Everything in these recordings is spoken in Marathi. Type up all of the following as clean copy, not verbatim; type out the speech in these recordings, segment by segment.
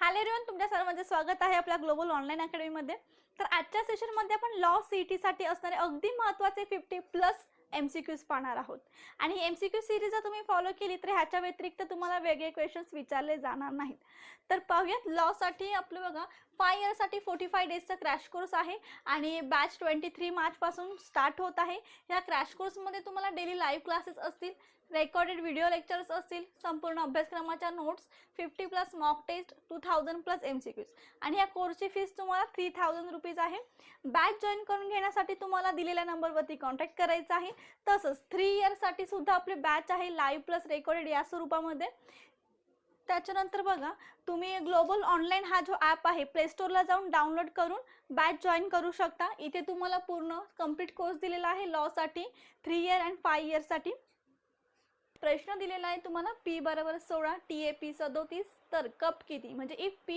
हॅलो एव्हरीवन, तुमच्या सर्वांचे स्वागत आहे आपल्या ग्लोबल ऑनलाईन अकॅडमीमध्ये। तर आजच्या सेशनमध्ये आपण लॉ सीईटी साठी असणारे अगदी महत्त्वाचे 50+ MCQs पाहणार आहोत। आणि MCQ सीरीज जर तुम्ही फॉलो केली तर ह्याच्या व्यतिरिक्त तुम्हाला वेगळे क्वेश्चन्स विचारले जाणार नाहीत। तर पाहूयात लॉ साठी आपलं बघा 5 इयर्स साठी 45 डेजचा क्रॅश कोर्स आहे आणि बॅच 23 मार्च पासून स्टार्ट होत आहे। या क्रॅश कोर्स मध्ये तुम्हाला डेली लाईव्ह क्लासेस असतील, रेकॉर्डेड व्हिडिओ लेक्चर्स असतील, संपूर्ण अभ्यासक्रमाच्या नोट्स, 50+ मॉक टेस्ट, 2000+ MCQs आणि या कोर्सची फीस तुम्हाला 3000 रुपीज आहे। बॅच जॉईन करून घेण्यासाठी तुम्हाला दिलेल्या नंबरवरती कॉन्टॅक्ट करायचा आहे। तसंच 3 इयर्स साठी सुद्धा आपली बॅच आहे लाईव्ह प्लस रेकॉर्डेड या स्वरूपामध्ये। त्याच्यानंतर बघा तुम्ही ग्लोबल ऑनलाईन हा जो ॲप आहे प्ले स्टोरला जाऊन डाउनलोड करून बॅच जॉईन करू शकता। इथे तुम्हाला पूर्ण कंप्लीट कोर्स दिलेला आहे लॉ साठी 3 इयर अँड 5 इयर्स साठी। प्रश्न दिलेला आहे तुम्हाला P बरोबर 16, TAP 37, तर कप किती, म्हणजे if P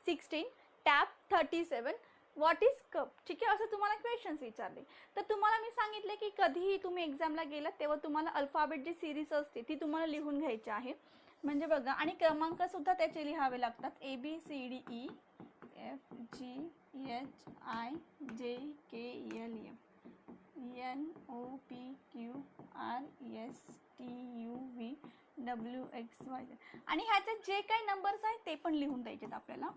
16, tap 37, what is cup. ठीक आहे, असं तुम्हाला क्वेश्चन्स विचारले तर तुम्हाला मी सांगितले की कधीही तुम्ही एक्झामला गेलात तेव्हा तुम्हाला अल्फाबेट जी सिरीज असते ती तुम्हाला लिहून घ्यायची आहे। म्हणजे बघा आणि क्रमांक सुद्धा त्याचे लिहावे लागतात ABCDE FGHIJKLM NOPQRSTUVWXYZ आणि ह्याचे जे काही नंबर्स आहेत ते पण लिहून द्यायचे आपल्याला।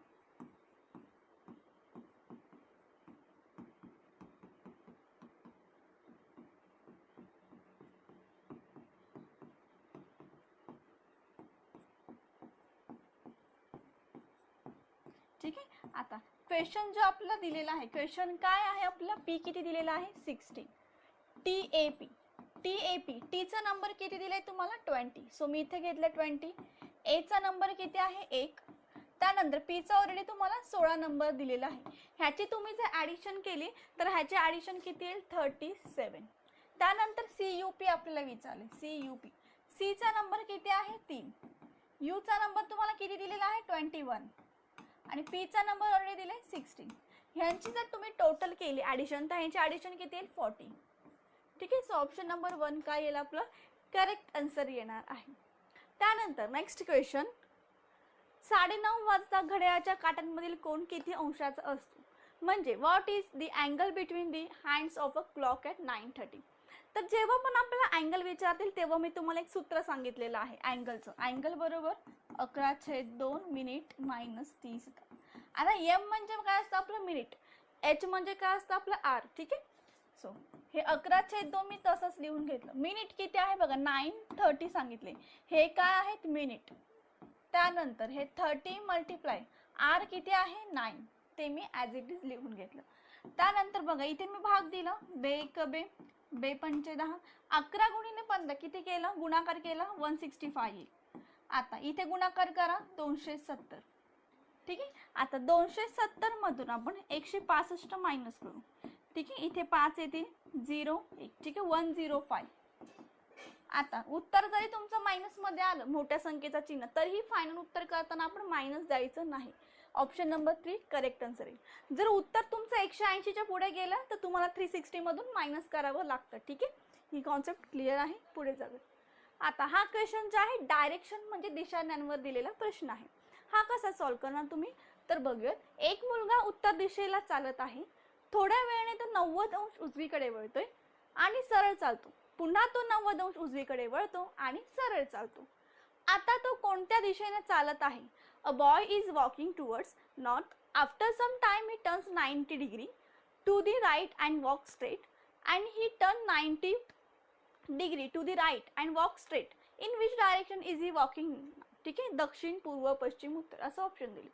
ठीक आहे, आता क्वेश्चन जो आपल्याला दिलेला आहे, क्वेश्चन काय आहे आपला, P किती दिलेला आहे 16, TAP T चा नंबर किती दिलाय तुम्हाला 20, सो मी इथे घेतले 20। A चा नंबर किती आहे 1, त्यानंतर P चा ऑलरेडी तुम्हाला 16 नंबर दिलेला आहे। ह्याची तुम्ही जर ॲडिशन केली तर ह्याचे ॲडिशन किती येईल 37। त्यानंतर CUP आपल्याला विचारले, CUP C चा नंबर किती आहे 3, U चा नंबर तुम्हाला किती दिलेला आहे 21 आणि P चा नंबर ऑलरेडी दिलाय 16। ह्यांची जर तुम्ही टोटल केली ॲडिशन तर ह्यांची ॲडिशन किती येईल 40। ठीक आहे, सो ऑप्शन नंबर 1 काय येईल आपलं करेक्ट आन्सर येणार आहे। त्यानंतर नेक्स्ट क्वेश्चन, 9:30 वाजता घड्याळाच्या काट्यांमधील कोण किती अंशाचा असतो, म्हणजे what is the angle between the hands of a clock at 9:30। तर जेव्हा पण आपल्याला अँगल विचारतील तेव्हा मी तुम्हाला एक सूत्र सांगितलेलं आहे अँगलचं, अँगल बरोबर 11/2 मिनिट मायनस 30। आता M म्हणजे काय असतं आपलं मिनिट, H म्हणजे काय असतं आपलं R। ठीक आहे, सो हे 11/2 मी तसंच लिहून घेतलं। मिनिट किती आहे बघा 9:30 सांगितले, हे काय आहेत मिनिट, त्यानंतर हे 30 मल्टिप्लाय R किती आहे 9, ते मी ॲज इट इज लिहून घेतलं। त्यानंतर बघा इथे मी भाग दिला, बे 5 10, 11 गुणिले 15 किती केलं, गुणाकार केला 165 येईल। आता इथे गुणाकार करा 270। ठीक आहे, आता 270 मधून आपण 165 मायनस करू। ठीक आहे, इथे 5 येतील 0 1, ठीक आहे 105। आता उत्तर जरी तुमचं मायनस मध्ये आलं मोठ्या संख्येचा चिन्ह तरीही फायनल उत्तर करताना आपण मायनस द्यायचं नाही। ऑप्शन नंबर 3 करेक्ट आन्सर येईल। जर उत्तर तुमचं 180 च्या पुढे गेलं तर तुम्हाला 360 मधून मायनस करावं लागतं। ठीक आहे, ही कॉन्सेप्ट क्लिअर आहे, पुढे जाऊया। आता हा क्वेश्चन जो आहे डायरेक्शन म्हणजे दिशाज्ञानवर दिलेला प्रश्न आहे। हा कसा सॉल्व्ह करणार तुम्ही, तर बघूयात। एक मुलगा उत्तर दिशेला चालत आहे, थोड्या वेळाने तो 90 अंश उजवीकडे वळतोय आणि सरळ चालतो, पुन्हा तो 90 अंश उजवीकडे वळतो आणि सरळ चालतो। आता तो कोणत्या दिशेने चालत आहे, a boy is walking towards north, after some time he turns 90 degree to the right and walk straight and he turn 90 degree to the right and walk straight, in which direction is he walking. ठीक आहे, दक्षिण पूर्व पश्चिम उत्तर असं ऑप्शन दिले।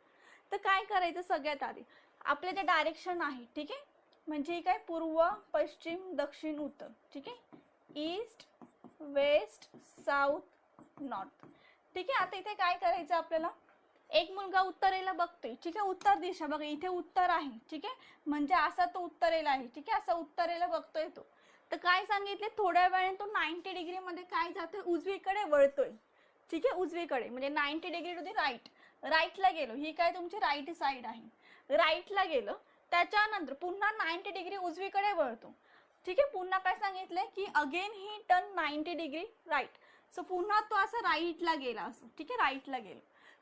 तर काय करायचं, सगळ्यात आधी आपले जे डायरेक्शन आहे, ठीक आहे म्हणजे काय पूर्व पश्चिम दक्षिण उत्तर, ठीक आहे ईस्ट वेस्ट साऊथ नॉर्थ। ठीक आहे, आता इथे काय करायचं आपल्याला, एक मुलगा उत्तरेला बघतोय, ठीक आहे उत्तर दिशा बघा इथे उत्तर आहे, ठीक आहे म्हणजे असा तो उत्तरेला आहे, ठीक आहे असा उत्तरेला बघतोय तो। तर काय सांगितले, थोड्या वेळाने तो 90 डिग्री मध्ये काय जातोय उजवीकडे वळतोय। ठीक आहे, उजवीकडे म्हणजे 90 डिग्री टू द राईट, राईटला गेलो, ही काय तुमची राईट साईड आहे, राईटला गेलो त्याच्यानंतर पुन्हा 90 डिग्री उजवीकडे वळतो। ठीक आहे, पुन्हा काय सांगितलंय की again he turn 90 degree right, so पुन्हा तो असं राईटला गेला असं। ठीक आहे, राईटला गेलो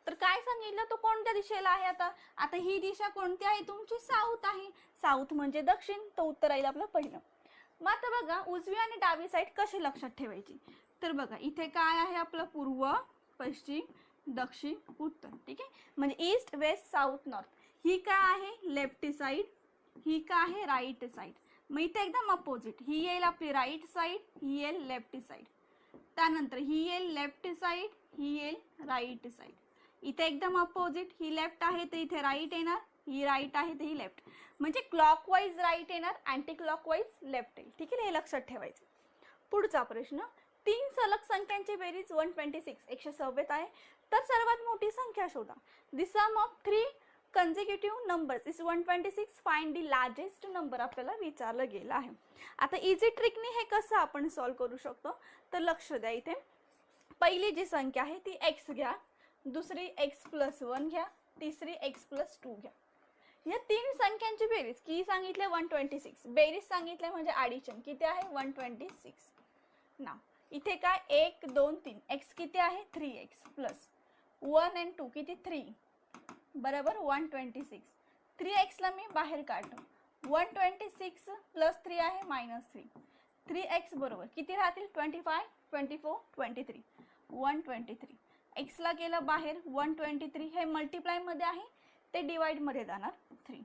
तर काय सांगितलं, तो कोणत्या दिशेला आहे. आता आता ही दिशा कोणती आहे तुमची, साऊथ आहे. साऊथ म्हणजे दक्षिण, तो उत्तर राहील आपलं पहिलं. मग आता बघा उजवी आणि डावी साईड कशी लक्षात ठेवायची. तर बघा इथे काय आहे आपलं, पूर्व, पश्चिम, दक्षिण, उत्तर. ठीक आहे, म्हणजे ईस्ट, वेस्ट, साऊथ, नॉर्थ. ही काय आहे लेफ्ट साईड, ही काय आहे राईट साईड. मग इथे एकदम अपोजिट, ही येईल आपली राईट साईड, ही येईल लेफ्ट साईड. त्यानंतर ही येईल लेफ्ट साईड, ही येईल राईट साईड. इथे एकदम अपोजिट, ही लेफ्ट आहे तर इथे राईट येणार, ही राईट आहे तर ही लेफ्ट. म्हणजे क्लॉकवाईज राईट येणार, अँटी क्लॉकवाईज लेफ्ट येईल. ठीक आहे, हे लक्षात ठेवायचं. पुढचा प्रश्न, 3 सलग संख्यांची बेरीज 126 126 आहे, तर सर्वात मोठी संख्या शोधा. The sum of 3 consecutive numbers is 126. Find the largest number आपल्याला विचारलं गेलं आहे. आता इझी ट्रिकने हे कसं आपण सॉल्व करू शकतो, तर लक्ष द्या. इथे पहिली जी संख्या आहे ती x घ्या, दुसरी x+1 घ्या, तिसरी x+2 घ्या. या 3 संख्यांची बेरीज की सांगितले 126, बेरीज सांगितले म्हणजे ॲडिशन किती आहे 126. नाव इथे काय 1 2 3, x किती आहे 3x प्लस 1 and 2 किती 3 बरोबर 126. 3x ला मी बाहेर काढतो, 126 प्लस 3 आहे -3. 3x बरोबर किती राहतील 25 24 23 123. x ला गेला बाहेर 123, हे मल्टिप्लाय मध्ये आहे ते डिवाइड मध्ये जाणार 3.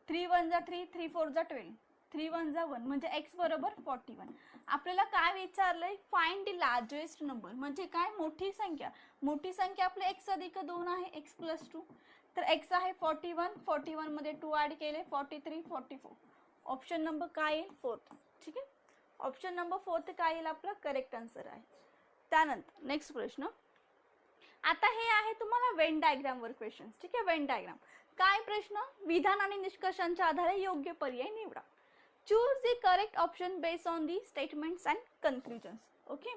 3 1 जा 3, 3 4 जा 12, 3 1 जा 1 म्हणजे x बरोबर 41. आपल्याला काय विचारलंय, फाइंड द लार्जेस्ट नंबर म्हणजे काय मोठी संख्या. मोठी संख्या आपले x अधिक 2 आहे x+2, तर x आहे 41, 41 मध्ये 2 ऍड केले 43 44. ऑप्शन नंबर काय येईल 4th. ठीक आहे, ऑप्शन नंबर 4th काय येईल आपला करेक्ट आन्सर आहे. त्यानंतर नेक्स्ट प्रश्न, आता हे आहे तुम्हाला वेन डायग्राम वर क्वेश्चन्स. ठीक आहे, वेन डायग्राम काय प्रश्न, विधान आणि निष्कर्षांच्या आधारे योग्य पर्याय निवडा. Choose the correct option based on the statements and conclusions. Okay,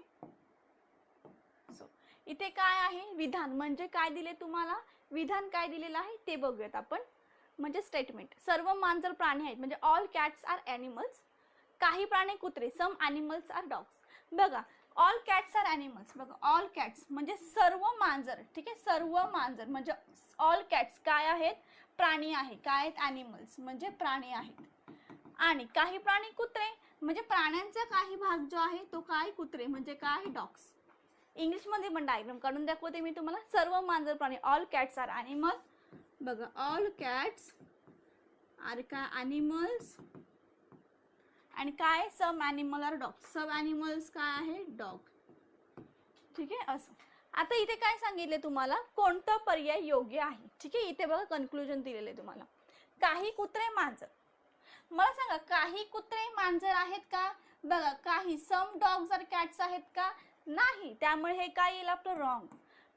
so इथे काय आहे विधान म्हणजे काय दिले तुम्हाला, विधान काय दिलेलं आहे ते बघूयात आपण. म्हणजे स्टेटमेंट, सर्व मांजर प्राणी आहेत म्हणजे ऑल कॅट्स आर ॲनिमल्स. काही प्राणी कुत्रे, सम ॲनिमल्स आर डॉग्स. बघा ऑल कॅट्स आर ॲनिमल्स, बघा ऑल कॅट्स म्हणजे सर्व मांजर. ठीक आहे, सर्व मांजर म्हणजे ऑल कॅट्स काय आहेत प्राणी आहे, काय आहेत ॲनिमल्स म्हणजे प्राणी आहेत. आणि काही प्राणी कुत्रे म्हणजे प्राण्यांचा काही भाग जो आहे तो काय कुत्रे म्हणजे काय डॉग्स. इंग्लिश मध्ये पण डायग्राम काढून दाखवते मी तुम्हाला. सर्व मांजर प्राणी ऑल कॅट्स आर ॲनिमल, बघा ऑल कॅट्स आर काय ॲनिमल्स आणि काय सम ॲनिमल आर डॉग, सब ॲनिमल्स काय आहे डॉग. ठीक आहे, असं. आता इथे काय सांगितले तुम्हाला, कोणता पर्याय योग्य आहे. ठीक आहे, इथे बघा कन्क्लुजन दिलेले तुम्हाला. काही कुत्रे मांजर, मला सांगा काही कुत्रे मांजर आहेत का, बघा काही सम डॉग्स आर कॅट्स आहेत का, नाही, त्यामुळे हे काय येईल आपलं रॉंग.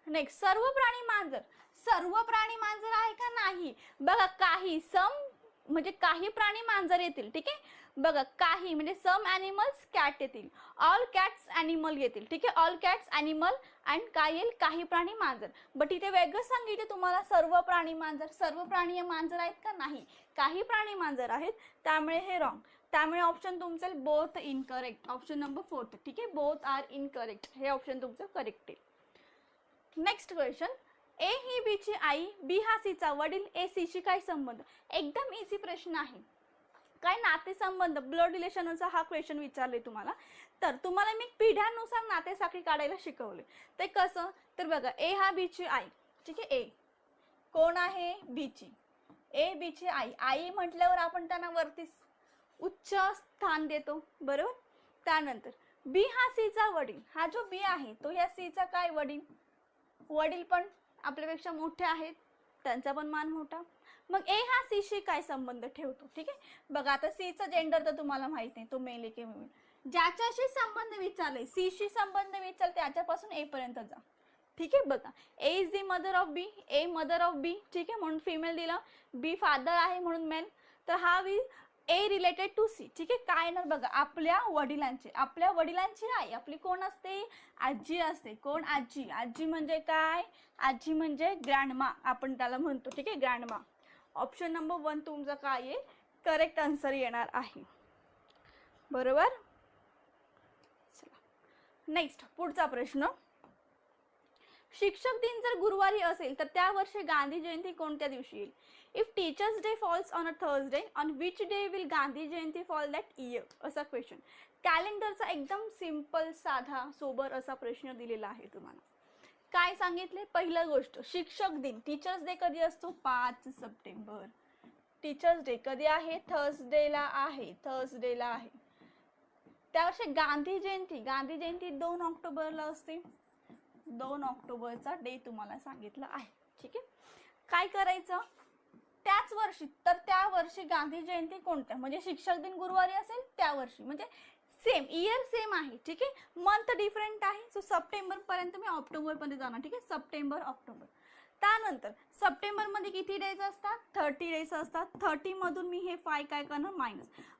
नेक्स्ट, सर्व प्राणी मांजर, सर्व प्राणी मांजर आहे का, नाही. बघा काही सम म्हणजे काही प्राणी मांजर येतील. ठीक आहे, बघा काही म्हणजे सम ॲनिमल्स कॅट येतील, ऑल कॅट्स ॲनिमल येतील. ठीक आहे, ऑल कॅट्स ॲनिमल अँड काय येईल काही प्राणी मांजर. बट इथे वेगळं सांगितले तुम्हाला सर्व प्राणी मांजर, सर्व प्राणी मांजर आहेत का, नाही, काही प्राणी मांजर आहेत, त्यामुळे हे रॉंग. त्यामुळे ऑप्शन तुमचं both incorrect, option number 4th. ठीक आहे, बोथ आर इनकरेक्ट, हे ऑप्शन तुमचं करेक्ट आहे. नेक्स्ट क्वेश्चन, ए ही बी ची आई, बी हा सी चा वडील, ए सी शी काय संबंध. एकदम इझी प्रश्न आहे. काय नातेसंबंध ब्लड रिलेशनचा हा क्वेश्चन विचारले तुम्हाला. तर तुम्हाला मी पिढ्यानुसार नातेसाखळी काढायला शिकवले. ते कसं, तर बघा ए हा बी ची आई. ठीक आहे, ए कोण आहे बी ची, ए बी ची आई. आई म्हटल्यावर आपण त्यांना वरती उच्च स्थान देतो बरोबर. त्यानंतर बी हा सी चा वडील, हा जो बी आहे तो या सी चा काय वडील, वडील पण आपल्यापेक्षा मोठे आहेत, त्यांचा पण मान मोठा. मग ए हा सी शी काय संबंध ठेवतो. ठीक आहे, बघा आता सी चा जेंडर तर तुम्हाला माहित नाही, तो मेल आहे की फिमेल. ज्याच्याशी संबंध विचारले, सी शी संबंध विचारले त्याच्यापासून ए पर्यंत जा. ठीक आहे, बघा A is the mother of B, A mother of B. ठीक आहे, म्हणून फिमेल दिला, बी फादर आहे म्हणून मेल. तर हा we are related to C. ठीक आहे, काय ना बघा आपल्या वडिलांची, आपल्या वडिलांची आई आपली कोण असते, आजी असते. कोण आजी, आजी म्हणजे काय, आजी म्हणजे ग्रँडमा आपण त्याला म्हणतो. ठीक आहे, ग्रँडमा. ऑप्शन नंबर 1 तुमचा काय आहे करेक्ट आन्सर येणार आहे बरोबर. चला नेक्स्ट पुढचा प्रश्न, शिक्षक दिन जर गुरुवारी असेल तर त्या वर्षी गांधी जयंती कोणत्या दिवशी येईल? If teachers day falls on a Thursday, on which day will Gandhi Jayanti fall that year? असा क्वेश्चन. कॅलेंडरचा एकदम सिंपल साधा सोबर असा प्रश्न दिलेला आहे तुम्हाला. काय सांगितले? पहिलं गोष्ट, शिक्षक दिन, टीचर्स डे कधी असतो? 5 सप्टेंबर. टीचर्स डे कधी आहे? थर्सडेला आहे, थर्सडेला आहे. त्यावर्षी गांधी जयंती 2 ऑक्टोबरला असते. 2 ऑक्टोबरचा डे तुम्हाला सांगितलं आहे. ठीक आहे. काय करायचं? त्याच वर्षी, तर त्या वर्षी गांधी जयंती कोणत्या, म्हणजे शिक्षक दिन गुरुवारी असेल त्या वर्षी, म्हणजे सेम इयर सेम आहे. ठीक आहे. मंथ डिफरंट आहे. सो सप्टेंबर पर्यंत मी ऑक्टोबर पर्यंत जाणार. ठीक आहे. September October. त्यानंतर सप्टेंबर मध्ये किती डेज असतात? 30 डेज असतात. 30 मधून मी हे 5 काय करणार?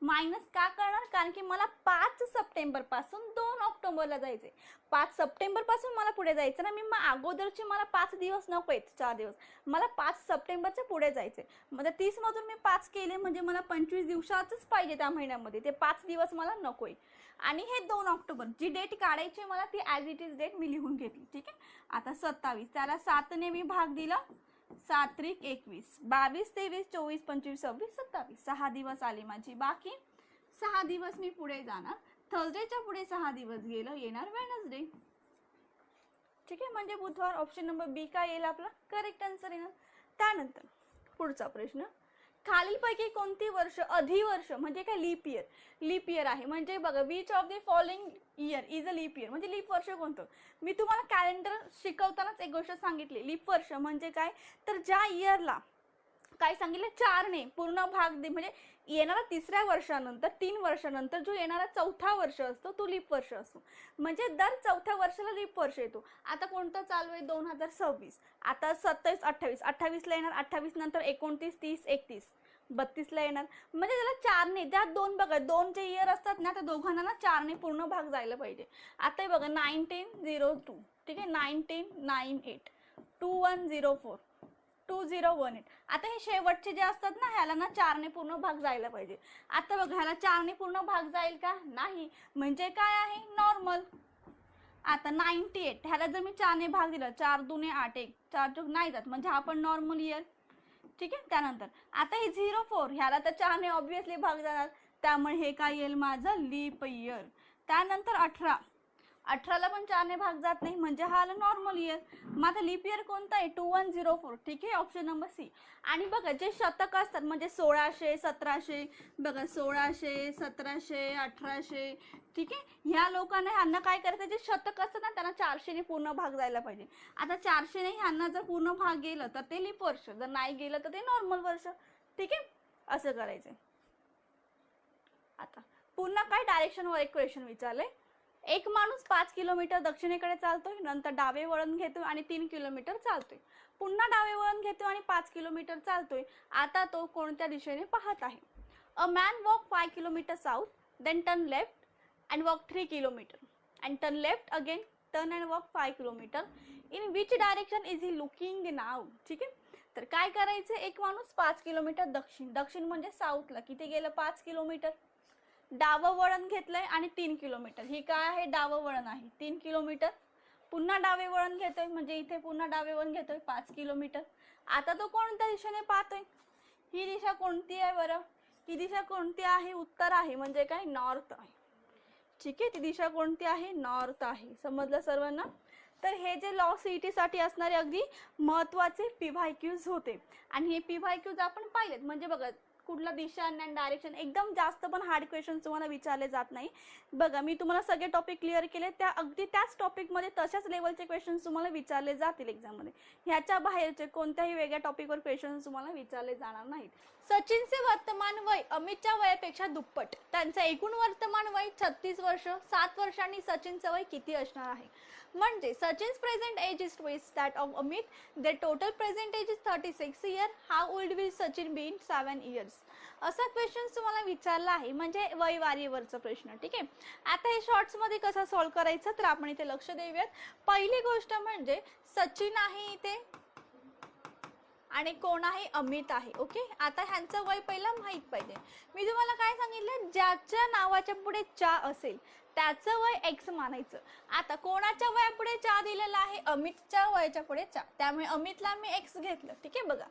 मायनस का करणार? कारण की मला 5 सप्टेंबर पासून 2 ऑक्टोबरला जायचे. 5 सप्टेंबर पासून मला पुढे जायचं ना. मी मग अगोदरचे मला 5 दिवस नको आहेत, 4 दिवस. मला 5 सप्टेंबरच्या पुढे जायचे. म्हणजे 30 मधून मी 5 केले म्हणजे मला 25 दिवसाचंच पाहिजे त्या महिन्यामध्ये. ते 5 दिवस मला नकोय. आणि हे 2 ऑक्टोबर जी डेट काढायची मला ती ॲज इट इज डेट मी लिहून घेतली. ठीक आहे. आता 27, त्याला 7 ने मी भाग दिला. 7 त्रिक 21, 22, 23, 24, 25, 26, 27. 6 दिवस आले माझी. बाकी 6 दिवस मी पुढे जाणार. थर्सडेच्या पुढे 6 दिवस गेलं, येणार वेडनेसडे. ठीक आहे. म्हणजे बुधवार. ऑप्शन नंबर बी काय येईल आपला? करेक्ट आन्सर येणार. त्यानंतर पुढचा प्रश्न, खालीलपैकी कोणती वर्ष अधिवर्ष म्हणजे काय? Leaf year. लीप इयर आहे म्हणजे बघा, which of the following year is a leap year, म्हणजे लीप वर्ष कोणतं? मी तुम्हाला कॅलेंडर शिकवतानाच एक गोष्ट सांगितली. लीप वर्ष म्हणजे काय? तर ज्या इयरला काय सांगितलं? 4 ने पूर्ण भाग दे, म्हणजे येणारा 3ऱ्या वर्षानंतर 3 वर्षानंतर जो येणारा 4था वर्ष असतो तो लीप वर्ष असतो. म्हणजे दर 4थ्या वर्षाला लीप वर्ष येतो. आता कोणतं चालू आहे? 2026. आता 27, 28, 28ला येणार. 28 नंतर 29, 30, 31, 32ला येणार. म्हणजे त्याला 4 ने, त्या 2 बघा, 2 जे इयर असतात ना त्या दोघांना ना 4 ने पूर्ण भाग जायला पाहिजे. आता हे बघा 1902. ठीक आहे. 1998, 2104, 2018. आता हे शेवटचे जे असतात ना ह्याला ना 4 ने पूर्ण भाग जायला पाहिजे. आता बघा ह्याला 4 ने पूर्ण भाग जाईल का? नाही. म्हणजे काय आहे? नॉर्मल. आता 98 ह्याला जर मी 4 ने भाग दिला, 4 दुने 8, 1 4 चूक नाही जात, म्हणजे हा पण नॉर्मल इयर. ठीक आहे. त्यानंतर आता हे 04 ह्याला तर 4 ने ऑब्विसली भाग जाणार, त्यामुळे हे काय येईल माझं? Leap year. त्यानंतर 18ला पण 4 ने भाग जात नाही, म्हणजे हा आला नॉर्मल इयर. माझा लीप इयर कोणता आहे? 2104. ठीक आहे. Option number C. आणि बघा जे शतक असतात म्हणजे 1600, 1700, बघा 1600, 1700, 1800. ठीक आहे. ह्या लोकांना ह्यांना काय करायचं? जे शतक असतात ना त्यांना 400 ने पूर्ण भाग जायला पाहिजे. आता 400 ने ह्यांना जर पूर्ण भाग गेलं तर ते लीप वर्ष, जर नाही गेलं तर ते नॉर्मल वर्ष. ठीक आहे. असं करायचंय. आता पुन्हा काय डायरेक्शनवर एक क्वेश्चन विचारले. एक माणूस 5 किलोमीटर दक्षिणेकडे चालतोय, नंतर डावे वळण घेतोय आणि 3 किलोमीटर चालतोय. पुन्हा डावे वळण घेतोय आणि 5 किलोमीटर चालतोय. आता तो कोणत्या दिशेने पाहत आहे? A man walk 5 kilometre south, then turn left and walk 3 kilometre and turn left again, turn and walk 5 kilometre. In which direction is he looking now? ठीक आहे. तर काय करायचं? एक माणूस 5 किलोमीटर दक्षिण म्हणजे साऊथला किती गेलं? 5 किलोमीटर. डावं वळण घेतलंय आणि 3 किलोमीटर. ही काय आहे? डावं वळण आहे. 3 किलोमीटर. पुन्हा डावे वळण घेतोय म्हणजे इथे पुन्हा डावे वळण घेतोय 5 किलोमीटर. आता तो कोणत्या दिशेने पाहतोय? ही दिशा कोणती आहे बरं? ही दिशा कोणती आहे? उत्तर आहे, म्हणजे काय? नॉर्थ आहे. ठीक आहे. ती दिशा कोणती आहे? नॉर्थ आहे. समजलं सर्वांना? तर हे जे लॉ सीईटी साठी असणारे अगदी महत्त्वाचे PYQs होते आणि हे PYQs आपण पाहिलेत. म्हणजे बघा कुठला दिशा आणि डायरेक्शन एकदम जास्त पण हार्ड क्वेश्चन तुम्हाला विचारले जात नाही. बघा मी तुम्हाला सगळे टॉपिक क्लिअर केले, त्या अगदी त्याच टॉपिकमध्ये तशाच लेवलचे क्वेश्चन्स तुम्हाला विचारले जातील एक्झाममध्ये. ह्याच्या बाहेरचे कोणत्याही वेगळ्या टॉपिकवर क्वेश्चन्स तुम्हाला विचारले जाणार नाहीत. सचिनचे वर्तमान वय अमितच्या वयापेक्षा दुप्पट. त्यांचं एकूण वर्तमान वय 36 वर्ष. 7 वर्षांनी सचिनचं वय किती असणार आहे? म्हणजे Sachin's present age is twice that of Amit. Their total present age is 36 year. How old will Sachin be in 7 years? असा क्वेश्चन तुम्हाला विचारला आहे, म्हणजे वयवारीवरचा प्रश्न. ठीक आहे. आता हे शॉर्ट्स मध्ये कसं सॉल्व्ह करायचं तर आपण इथे लक्ष देऊयात. पहिली गोष्ट म्हणजे सचिन आहे इथे आणि कोण आहे? अमित आहे. ओके. आता ह्यांचं वय पहिलं माहित पाहिजे. मी तुम्हाला काय सांगितलं? ज्याच्या नावाच्या पुढे चा असेल त्याचं वय x मानायचं. आता कोणाच्या वयापुढे 4 दिलेला आहे? अमितच्या वयाच्या पुढे 4, त्यामुळे अमितला मी x घेतलं. ठीक आहे, बघा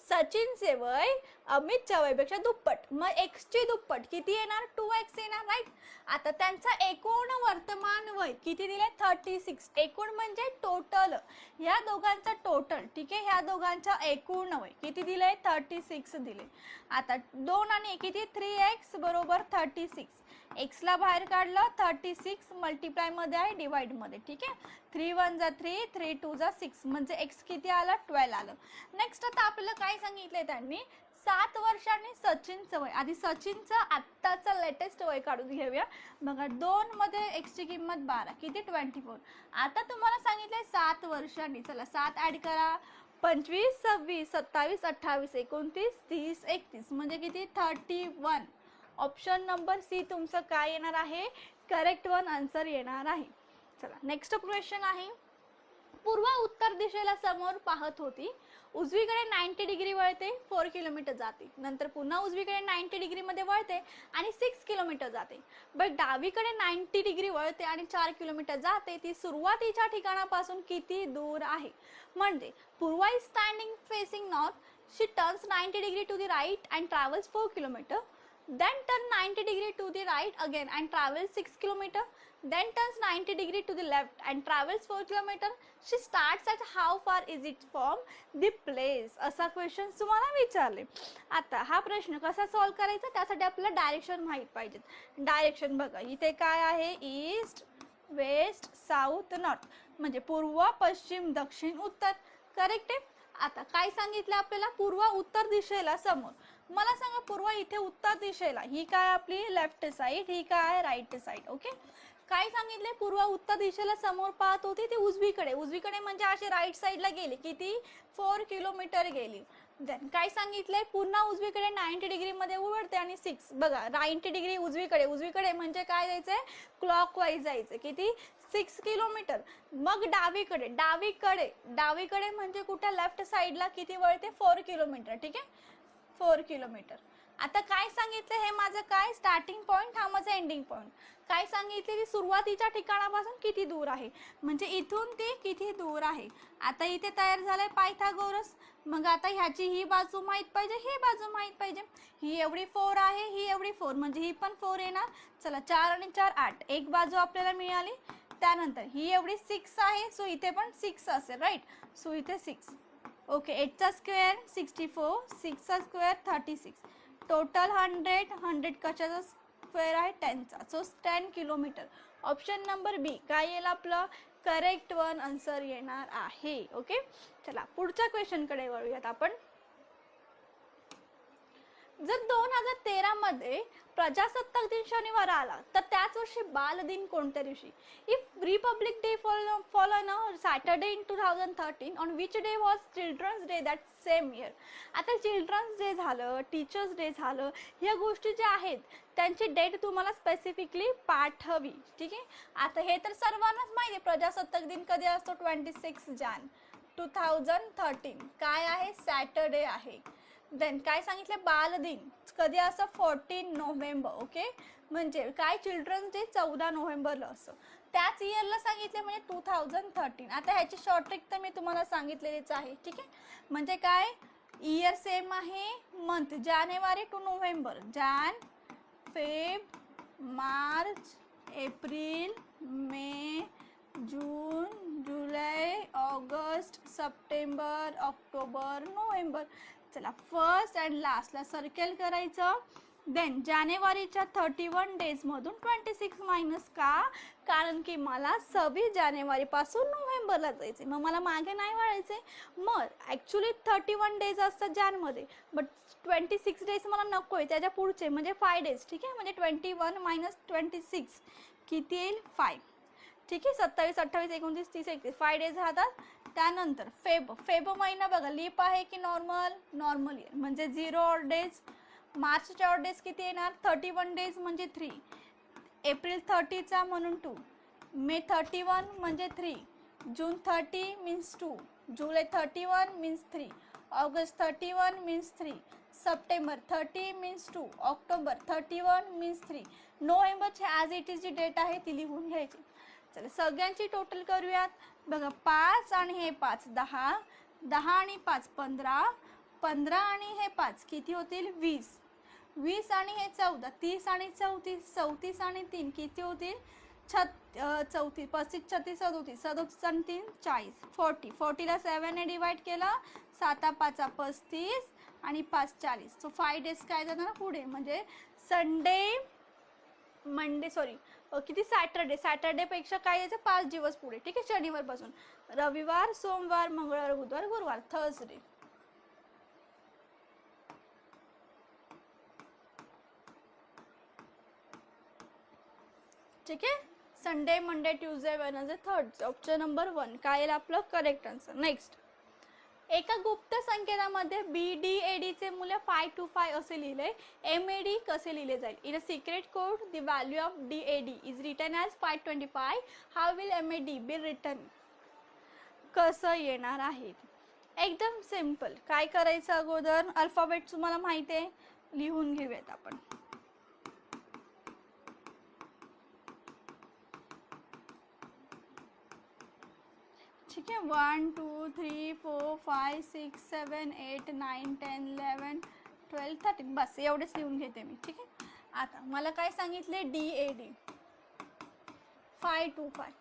सचिनचे वय अमितच्या वयापेक्षा दुप्पट, मग x ची दुप्पट किती येणार? 2x येणार, राईट. आता त्यांचा एकूण वर्तमान वय किती दिले? 36. एकूण म्हणजे टोटल, ह्या दोघांचा टोटल. ठीक आहे, ह्या दोघांचा एकूण वय किती दिले? 36 दिले. आता 2 आणि किती? 3x बरोबर 36. x ला बाहेर काढलं, 36 मल्टिप्लाय मध्ये आहे, डिवाइड मध्ये. ठीक आहे, 3 1 जा 3, 3 2 जा 6, म्हणजे x किती आलं? 12 आलं. नेक्स्ट आता आपल्याला काय सांगितलंय त्यांनी? 7 वर्षांनी सचिनचं वय. आधी सचिनचं आत्ताचं लेटेस्ट वय काढून घेऊया. बघा 2 मध्ये x ची किंमत 12, किती? 24. आता तुम्हाला सांगितलंय 7 वर्षांनी. चला 7 ऍड करा, 25 26 27 28 29 30 31, म्हणजे किती? 31. ऑप्शन नंबर सी तुमचं काय येणार आहे? करेक्ट वन आन्सर येणार आहे. चला नेक्स्ट क्वेश्चन आहे. पूर्व उत्तर दिशेला समोर पाहत होती, उजवीकडे 90 डिग्री वळते, 4 किलोमीटर जाते, नंतर पुन्हा उजवीकडे 90 डिग्री मध्ये वळते आणि 6 किलोमीटर जाते. बट डावीकडे 90 डिग्री वळते आणि 4 किलोमीटर जाते, ती सुरुवातीच्या ठिकाणापासून किती दूर आहे? म्हणजे Purva is standing facing north, she turns 90 degree to the right and travels 4 kilometre, then turn 90 degree to the right again and travel 6 kilometer, then turns 90 degree to the left and travels 4 kilometer. She starts at how far is it from the place? असा क्वेश्चन तुम्हाला विचारले. आता हा प्रश्न कसा सॉल्व करायचा? त्यासाठी आपल्याला डायरेक्शन माहित पाहिजे. डायरेक्शन बघा, इथे काय आहे? ईस्ट वेस्ट साऊथ नॉर्थ, म्हणजे पूर्व पश्चिम दक्षिण उत्तर. करेक्ट आहे. आता काय सांगितलं आपल्याला? पूर्व उत्तर दिशेला समोर. मला सांगा पूर्व इथे उत्तर दिशेला, ही काय आपली लेफ्ट साइड, ही काय राईट साइड. ओके, काय सांगितले? पूर्व उत्तर दिशेला समोर पाहत होती, ती उजवीकडे. उजवीकडे म्हणजे अशी राईट साइडला गेली, किती? 4 किलोमीटर गेली. देन काय सांगितलंय? पुन्हा उजवीकडे 90 डिग्री मध्ये वळते आणि 6. बघा 90 डिग्री उजवीकडे, उजवीकडे म्हणजे काय जायचंय? क्लॉकवाईज जायचं, किती? 6 किलोमीटर. मग डावीकडे, डावीकडे डावीकडे म्हणजे कुठे? लेफ्ट साइडला किती वळते? 4 किलोमीटर. ठीक आहे, 4 किलोमीटर. आता काय सांगितलं? हे माझं काय स्टार्टिंग पॉइंट, हा माझा एंडिंग पॉइंट. काय सांगितले? ती सुरुवातीच्या ठिकाणापासून किती दूर आहे, म्हणजे इथून ती किती दूर आहे. आता इथे तयार झालंय पायथागोरस. मग आता ह्याची ही बाजू माहित पाहिजे, ही बाजू माहित पाहिजे. ही एवढी 4 आहे, ही एवढी 4, म्हणजे ही पण 4 येणार. चला 4 आणि 4 8, एक बाजू आपल्याला मिळाली. त्यानंतर ही एवढी 6 आहे, सो इथे पण 6 असेल, राईट. सो इथे 6. ओके, 8 चा स्क्वेअर 64, 6 चा स्क्वेअर 36, टोटल 100. 100 कशाचा स्क्वेअर आहे? 10 चा. So 10 kilometre. ऑप्शन नंबर बी काय येईल आपलं? करेक्ट वन आन्सर येणार आहे. ओके, चला पुढच्या क्वेश्चन कडे वळूयात आपण. जर 2013 मध्ये प्रजासत्ताक दिन शनिवार आला, तर त्याच वर्षी बालदिन कोणत्या दिवशी? If Republic day fall on a Saturday in 2013, on which day was Children's Day that same year? आता चिल्ड्रन्स डे झालं, टीचर्स डे झालं, या गोष्टी ज्या आहेत त्यांची डेट तुम्हाला स्पेसिफिकली पाठवी. ठीक आहे, आता हे तर सर्वांनाच माहिती आहे, प्रजासत्ताक दिन कधी असतो? 26 जान 2013. काय आहे? सॅटरडे आहे. देन काय सांगितलं? बालदिन कधी असं? 14 नोव्हेंबर. ओके, म्हणजे काय? चिल्ड्रन्स डे 14 नोव्हेंबरला असतं. त्याच इयरला सांगितले, म्हणजे 2013. आता ह्याची शॉर्ट ट्रिक तर मी तुम्हाला सांगितलेलीच आहे. ठीक आहे, म्हणजे काय? इयर सेम आहे, month January to November, Jan Feb March April May June July August September October November. चला फर्स्ट अँड लास्टला सर्कल करायचं. देन जानेवारीच्या 31 डेज मधून 26 मायनस का? कारण की मला 26 जानेवारी पासून नोव्हेंबरला जायचे, मग मला मागे नाही वळायचे. मग ऍक्च्युली 31 डेज असतात जानमध्ये, बट 26 डेज मला नको आहे, त्याच्या पुढचे म्हणजे 5 डेज. ठीक आहे, म्हणजे 21 मायनस 26 किती येईल? 5. ठीक आहे, 27 28 29 30 31 5 डेज राहतात. त्यानंतर फेब महिना बघा, लीप आहे की नॉर्मल? नॉर्मल इयर, म्हणजे 0 ऑड डेज. मार्चचे ऑड डेज किती येणार? 31 डेज म्हणजे 3. एप्रिल 30 चा म्हणून 2, मे 31 म्हणजे 3, जून 30 मीन्स 2, जुलै 31 means 3, August 31 means 3, September 30 means 2, October 31 means 3, नोव्हेंबरची ॲज इट इज जी डेट आहे ती लिहून घ्यायची. चला सगळ्यांची टोटल करूयात. बघा 5 आणि हे 5 10, 10 आणि 5 15, 15 आणि हे 5 किती होतील 20, 20 आणि हे 14, 30 आणि 34, 34 आणि 3 किती होतील 34, 35 36 37, 37 आणि 3 40, 40, 40ला 7 ने डिवाइड केलं, 7 5 35 आणि 5 40. सो 5 डेज काय जाणार पुढे, म्हणजे संडे मंडे सॉरी किती सॅटरडे, सॅटरडेपेक्षा काय यायचं 5 दिवस पुढे. ठीक आहे, शनिवारपासून रविवार सोमवार मंगळवार बुधवार गुरुवार थर्सडे. ठीक आहे, Sunday Monday Tuesday Wednesday Thursday. Option number 1 काय येईल आपलं करेक्ट आन्सर. नेक्स्ट, एका गुप्त संकेतामध्ये BDAD चे मूल्य 525 असे लिहिले, MAD कसे लिहिले जाईल. In a secret code the value of DAD is written as 525. How will MAD be written. कसं येणार आहे, एकदम सिम्पल. काय करायचं, अगोदर अल्फाबेट तुम्हाला माहिती आहे, लिहून घेऊयात आपण. ठीक आहे, 1 2 3 4 5 6 7 8 9 10 11 12 13 बस एवढेच लिहून घेते मी. ठीक आहे, आता मला काय सांगितले DAD 525,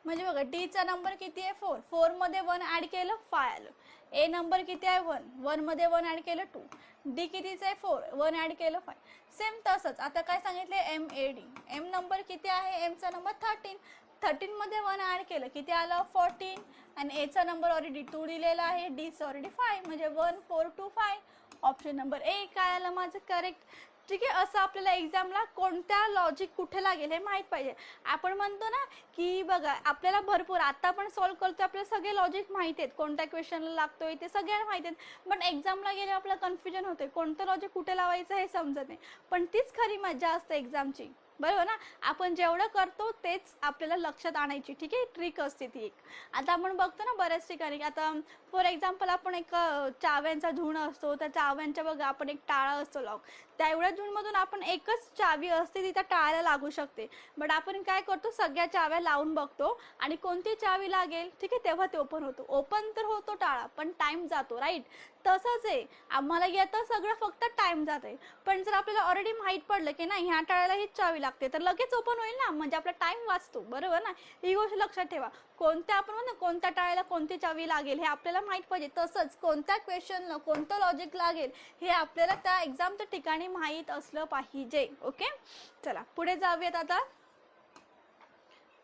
म्हणजे बघा डीचा नंबर किती आहे 4, 4 मध्ये 1 ॲड केलं 5 आलं. ए नंबर किती आहे 1, 1 मध्ये 1 ॲड केलं 2, डी कितीचं आहे 4, 1 ॲड केलं 5. सेम तसंच आता काय सांगितले MAD, एम नंबर किती आहे, एमचा नंबर 13, 13 मध्ये 1 ॲड केलं किती आलं 14, आणि एचा नंबर ऑलरेडी 2 दिलेला आहे, डीचा ऑलरेडी 5, म्हणजे 1 4 2 5. ऑप्शन नंबर ए काय आलं माझं करेक्ट. ठीक आहे, असं आपल्याला एक्झामला कोणत्या लॉजिक कुठे लागेल हे माहीत पाहिजे. आपण म्हणतो ना की बघा आपल्याला भरपूर आता आपण सॉल्व्ह करतो, आपल्याला सगळे लॉजिक माहिती आहेत, कोणत्या क्वेश्चनला लागतोय ते सगळ्यांना माहिती आहेत, पण एक्झामला गेले आपल्याला कन्फ्युजन होते, कोणतं लॉजिक कुठे लावायचं हे समजत नाही. पण तीच खरी मजा असते एक्झामची, बरोबर ना. आपण जेवढं करतो तेच आपल्याला लक्षात आणायची. ठीक आहे, ट्रिक असते ती एक. आता आपण बघतो ना बऱ्याच ठिकाणी, आता फॉर एक्झाम्पल आपण एक चाव्यांचा झुंड असतो, त्या चाव्यांच्या बघा आपण एक टाळा असतो लॉक, त्या एवढ्या झुंडमधून आपण एकच चावी असते ती त्या टाळ्याला लागू शकते, बट आपण काय करतो सगळ्या चाव्या लावून बघतो आणि कोणती चावी लागेल ठीक आहे तेव्हा ते ओपन होतो. ओपन तर होतो टाळा पण टाइम जातो, राईट. तसंच आहे, आम्हाला येतं सगळं फक्त टाइम जाते, पण जर आपल्याला ऑलरेडी माहीत पडलं की नाही ह्या टाळ्याला हीच चावी लागते तर लगेच ओपन होईल ना, म्हणजे आपला टाइम वाचतो, बरोबर ना. ही गोष्ट लक्षात ठेवा, कोणत्या आपण म्हणतो कोणत्या टाळ्याला कोणती चावी लागेल हे आपल्याला माहीत पाहिजे, तसंच कोणत्या क्वेश्चनला कोणतं लॉजिक लागेल हे आपल्याला त्या एक्झामच्या ठिकाणी माहीत असलं पाहिजे. ओके, चला पुढे जाऊयात.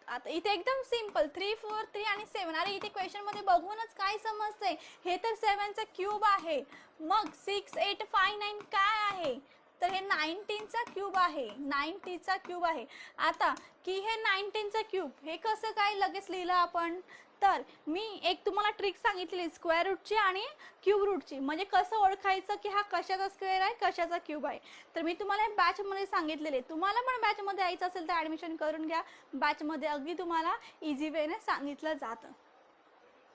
आता इथे एकदम सिंपल 3 4 3 आणि 7. अरे इथे क्वेश्चन मध्ये बघूनच काय समजतंय, हे तर 7 चा क्यूब आहे, मग 6 8 5 9 काय आहे तर हे 19 चा क्यूब आहे, 90 चा क्यूब आहे. आता की हे 19 चा क्यूब हे कसं काय लगेच लिहिलं आपण, तर मी एक तुम्हाला ट्रिक सांगितली स्क्वेअर रूटची आणि क्यूब रूटची, म्हणजे कसं ओळखायचं की हा कशाचा स्क्वेअर आहे कशाचा क्यूब आहे. तर मी तुम्हाला बॅच मध्ये सांगितलेले, तुम्हाला पण बॅच मध्ये यायचं असेल तर ऍडमिशन करून घ्या, बॅच मध्ये अगदी तुम्हाला इझी वेने सांगितलं जातं.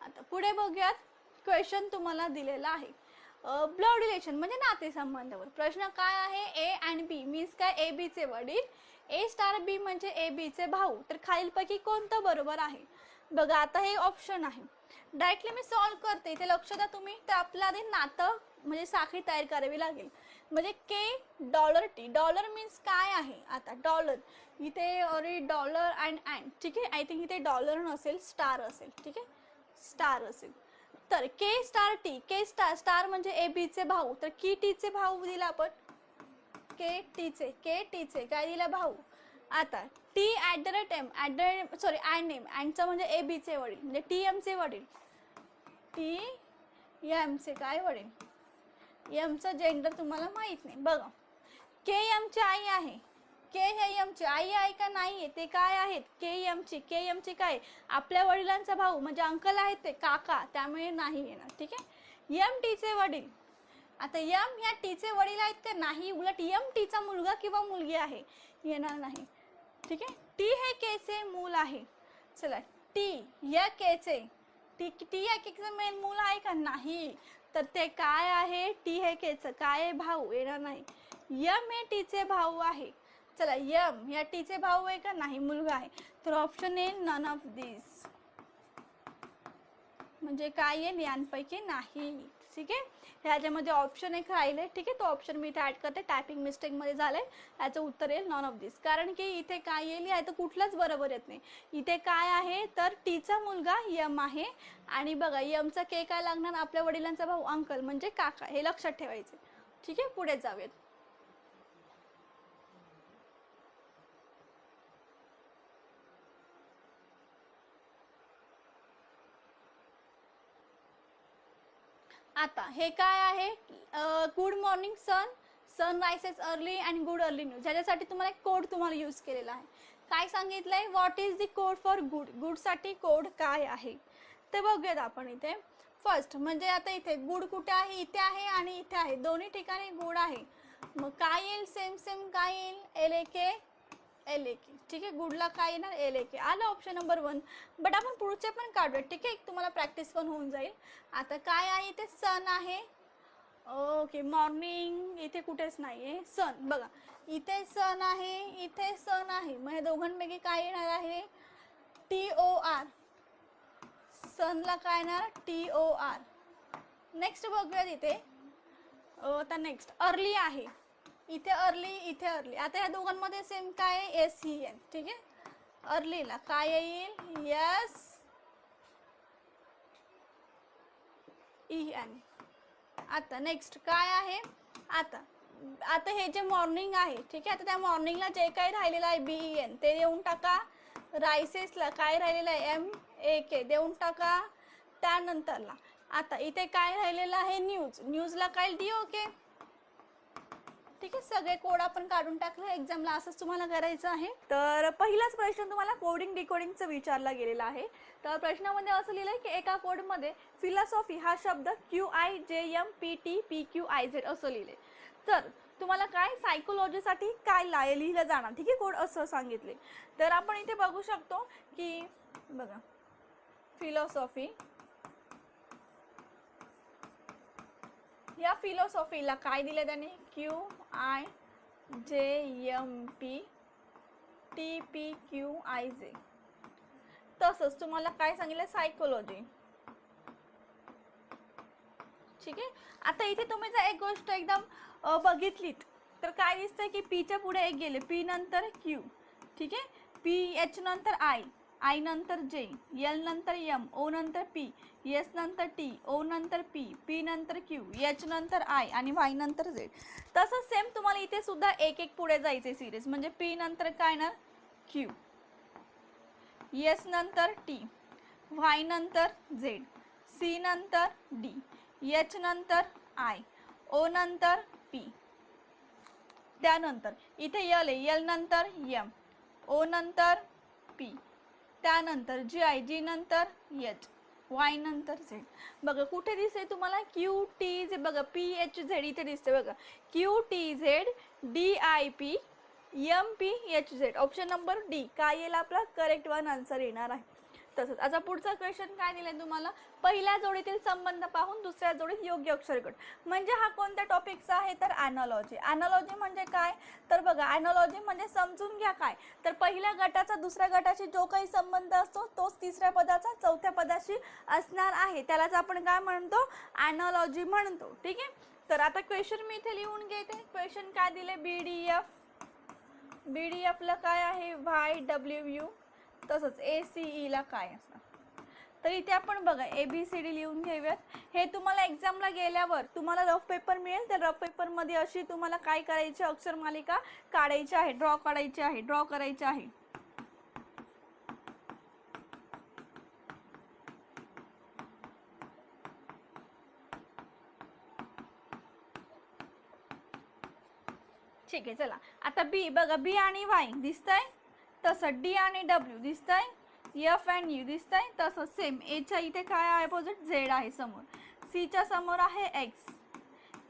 आता पुढे बघूयात, क्वेश्चन तुम्हाला दिलेला आहे ब्लड रिलेशन म्हणजे नातेसंबंधावर. प्रश्न काय आहे, ए अँड बी मीन्स काय, ए बी चे वडील, ए स्टार बी म्हणजे ए बी चे भाऊ, तर खालीलपैकी कोणतं बरोबर आहे. बघा आता हे ऑप्शन आहे, डायरेक्टली मी सॉल्व्ह करते, इथे लक्ष द्या तुम्ही. तर आपल्याला आधी नातं म्हणजे साखळी तयार करावी लागेल, म्हणजे $K डॉलर मीन्स काय आहे. आता डॉलर इथे ऑलरेडी डॉलर अँड ठीक आहे, आय थिंक इथे डॉलर नसेल स्टार असेल, ठीक आहे स्टार असेल. तर के स्टार टी, के स्टार स्टार म्हणजे ए बी चे भाऊ, तर की टी चे भाऊ दिला आपण, के टी चे काय दिला भाऊ. आता T at the rate M, sorry and name, अँडचं म्हणजे ए बी चे वडील म्हणजे टी एम चे वडील, टी एम चे काय वडील, एमचं जेंडर तुम्हाला माहित नाही. बघा के एम ची आई आहे, के हे एम ची आई आहे का नाहीये ते काय आहेत, के एम ची काय आपल्या वडिलांचा भाऊ म्हणजे अंकल आहेत ते काका, त्यामुळे नाही येणार. ठीक आहे, एम टी चे वडील, आता एम ह्या टी चे वडील आहेत का नाही, उलट एम टी चा मुलगा किंवा मुलगी आहे, येणार नाही. ठीक आहे, टी हे के चे मूल आहे, चला टी या के चे टी या के चे मेन मूल आहे का नाही, तर ते काय आहे, टी हे केचं काय आहे, भाऊ येणार नाही. यम हे टीचे भाऊ आहे. चला यम या टीचे भाऊ आहे का, नाही मुलगा आहे. तर ऑप्शन ए नन ऑफ दिस, म्हणजे काय येईल यांपैकी नाही. ठीक आहे, ह्याच्यामध्ये ऑप्शन एक राहिले. ठीक आहे, तो ऑप्शन मी इथे ऍड करते, टायपिंग मिस्टेक मध्ये झालंय. याचं उत्तर येईल नॉन ऑफ दिस, कारण की इथे काय येईल आहे तर कुठलाच बरोबर येत नाही. इथे काय आहे तर टीचा मुलगा यम आहे, आणि बघा यमचा के काय लागणार, आपल्या वडिलांचा भाऊ अंकल म्हणजे काका, हे लक्षात ठेवायचे. ठीक आहे, पुढे जाऊयात. आता हे काय आहे, good morning sun, sun rises early and good early news. ज्याच्यासाठी तुम्हाला एक कोड तुम्हाला यूज केलेला आहे. काय सांगितलंय, what is the code for good, गुडसाठी कोड काय आहे ते बघूयात आपण इथे. फर्स्ट म्हणजे आता इथे गुड कुठे आहे, इथे आहे आणि इथे आहे, दोन्ही ठिकाणी गुड आहे. मग काय येईल, सेम सेम काय येईल, LAK LAK. ठीक आहे, गुडला काय येणार, LAK आलं ऑप्शन नंबर 1. बट आपण पुढचे पण काढूयात. ठीक आहे, तुम्हाला प्रॅक्टिस पण होऊन जाईल. आता काय आहे इथे, सन आहे. ओके, मॉर्निंग इथे कुठेच नाहीये, सन बघा इथे सन आहे, इथे सन आहे, मग हे दोघांपैकी काय येणार आहे, TOR. सनला काय येणार, TOR. नेक्स्ट बघूयात इथे. आता नेक्स्ट अर्ली आहे, इथे अर्ली, इथे अर्ली. आता या दोघांमध्ये सेम काय आहे, SEN. ठीक आहे, अर्लीला काय येईल, SEN. आता नेक्स्ट काय आहे, आता आता हे जे मॉर्निंग आहे, ठीक आहे, आता त्या मॉर्निंगला जे काही राहिलेलं आहे BEN ते देऊन टाका. रायसेसला काय राहिलेलं आहे, MAK देऊन टाका. त्यानंतरला आता इथे काय राहिलेलं आहे, न्यूज, न्यूजला काय DOK. ठीक आहे, सगळे कोड आपण काढून टाकले. एक्झामला असंच तुम्हाला करायचं आहे. तर पहिलाच प्रश्न तुम्हाला कोडिंग डिकोडिंगचं विचारला गेलेला आहे. तर प्रश्नामध्ये असं लिहिलंय की एका कोडमध्ये फिलॉसॉफी हा शब्द QIJMPTPQIZ असं लिहिले. तर तुम्हाला काय सायकोलॉजीसाठी काय लिहिलं जाणार. ठीक आहे, कोड असं सांगितले. तर आपण इथे बघू शकतो की बघा फिलॉसॉफी, या फिलॉसॉफीला काय दिलं त्याने, QIJMPTPQIZ. तसंच तुम्हाला काय सांगितलं, सायकोलॉजी. ठीक आहे, आता इथे तुम्ही जर एक गोष्ट एकदम बघितलीत तर काय दिसतंय की पीच्या पुढे एक गेले, P नंतर Q. ठीक आहे, PH नंतर I नंतर J, L नंतर M, O नंतर P, S नंतर T, O नंतर P, P नंतर Q, H नंतर I आणि Y नंतर Z. तसंच सेम तुम्हाला इथे सुद्धा एक एक पुढे जायचे सिरीज. म्हणजे P नंतर काय ना Q, S नंतर T, Y नंतर Z, C नंतर D, H नंतर I, O नंतर P. त्यानंतर इथे L आहे, L नंतर M, O नंतर P. त्यानंतर G नंतर H, Y नंतर Z. बघा कुठे दिसते तुम्हाला, QTZ. बघा PHZ इथे दिसते बघा, QTZ DIP MPHZ. Option number D काय येईल आपला करेक्ट वन आन्सर येणार आहे. तसंच आता पुढचा क्वेश्चन काय दिलाय तुम्हाला, पहिल्या जोडीतील संबंध पाहून दुसऱ्या जोडीत योग्य अक्षरगट. म्हणजे हा कोणत्या टॉपिकचा आहे तर ॲनालॉजी. ॲनालॉजी म्हणजे काय तर बघा, ॲनालॉजी म्हणजे समजून घ्या काय तर पहिल्या गटाचा दुसऱ्या गटाशी जो काही संबंध असतो तोच तिसऱ्या पदाचा चौथ्या पदाशी असणार आहे, त्यालाच आपण काय म्हणतो, ॲनालॉजी म्हणतो. ठीक आहे, तर आता क्वेश्चन मी इथे लिहून घेते. क्वेश्चन काय दिले, BDF ला काय आहे, YWU. तसंच ACE ला काय असणार. तर इथे आपण बघा ABCD लिहून घेऊयात. हे तुम्हाला एक्झामला गेल्यावर तुम्हाला रफ पेपर मिळेल. त्या रफ पेपर मध्ये अशी तुम्हाला काय करायची, अक्षर मालिका काढायची आहे, ड्रॉ करायची आहे. ठीक आहे, चला आता B बघा, B आणि Y दिसतंय, तसं D आणि W दिसतंय, F and U दिसतंय. तसं सेम Aच्या इथे काय आहे अपोजिट, Z आहे समोर, C च्या समोर आहे X,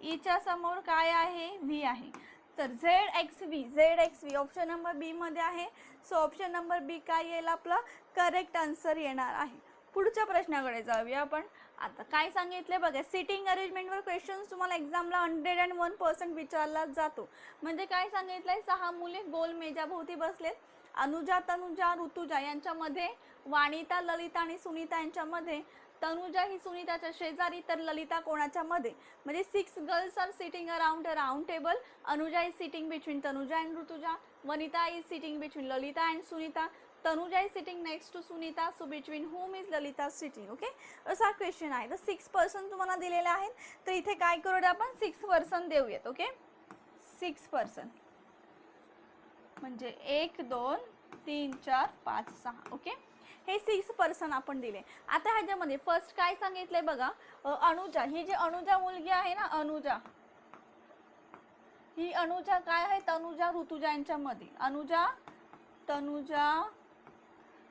E च्या समोर काय आहे, V आहे. तर ZXV ऑप्शन नंबर B मध्ये आहे. सो ऑप्शन नंबर B काय येईल आपला करेक्ट आन्सर येणार आहे. पुढच्या प्रश्नाकडे जाऊया आपण. आता काय सांगितले बघा, सिटिंग अरेंजमेंटवर क्वेश्चन्स तुम्हाला एक्झामला 101% विचारला जातो. म्हणजे काय सांगितलंय, 6 मुले गोल मेजाभोवती बसलेत. अनुजा, तनुजा, ऋतुजा यांच्यामध्ये, वाणिता, ललिता आणि सुनीता यांच्यामध्ये. तनुजा ही सुनीताच्या शेजारी, तर ललिता कोणाच्या मध्ये. म्हणजे 6 girls are sitting around a round table. Anuja is sitting between Tanuja and Rutuja. Vanita is sitting between Lalita and Sunita. Tanuja is sitting next to Sunita. So between whom is Lalita sitting. Okay, असा क्वेश्चन आहे. तर 6% तुम्हाला दिलेले आहेत. तर इथे काय करूया आपण, 6% देऊयात. ओके, 6% म्हणजे 1 2 3 4 5 6. ओके, हे 6% आपण दिले. आता ह्याच्यामध्ये फर्स्ट काय सांगितलंय बघा, अनुजा, ही जी अनुजा मुलगी आहे ना, अनुजा, ही अनुजा काय आहे, तनुजा ऋतुजा यांच्यामध्ये. अनुजा, तनुजा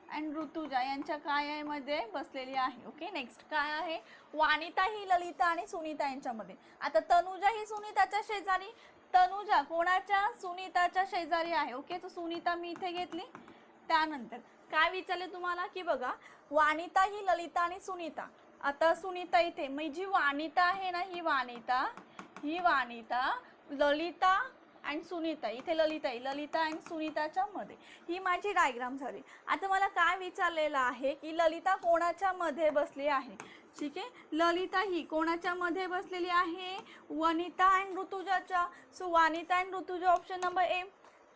अँड ऋतुजा यांच्या काय आहे मध्ये बसलेली आहे. ओके, नेक्स्ट काय आहे, वाणिता ही ललिता आणि सुनीता यांच्यामध्ये. आता तनुजा ही सुनीताच्या शेजारी. तनुजा कोणाच्या, सुनीताच्या शेजारी आहे. ओके, तो सुनीता मी इथे घेतली. त्यानंतर काय विचारले तुम्हाला की बघा, वाणिता ही ललिता आणि सुनीता. आता सुनीता इथे, मग जी वाणिता आहे ना, ही वाणिता ललिता अँड सुनीता, इथे ललिता आहे, ललिता अँड सुनीताच्या मध्ये. ही माझी डायग्राम झाली. आता मला काय विचारलेलं आहे की ललिता कोणाच्या मध्ये बसली आहे. ठीक आहे, ललिता ही कोणाच्या मध्ये बसलेली आहे, वनिता अँड ऋतुजाच्या. So Vanita and Rutuja, option number A.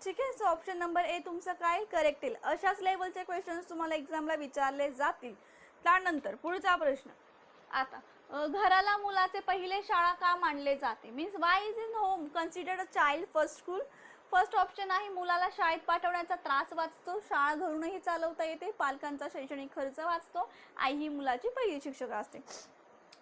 ठीक आहे, सो ऑप्शन नंबर ए तुमचं काय करेक्ट येईल. अशाच लेवलचे क्वेश्चन्स तुम्हाला एक्झामला विचारले जातील. त्यानंतर पुढचा प्रश्न. आता घराला मुलाचे पहिले शाळा का मानले जाते. Means Y is in home considered a child first school. First option आहे, मुलाला शाळेत पाठवण्याचा त्रास वाचतो, शाळा घरूनही चालवता येते, पालकांचा शैक्षणिक खर्च वाचतो, आई ही मुलाची पहिली शिक्षक असते.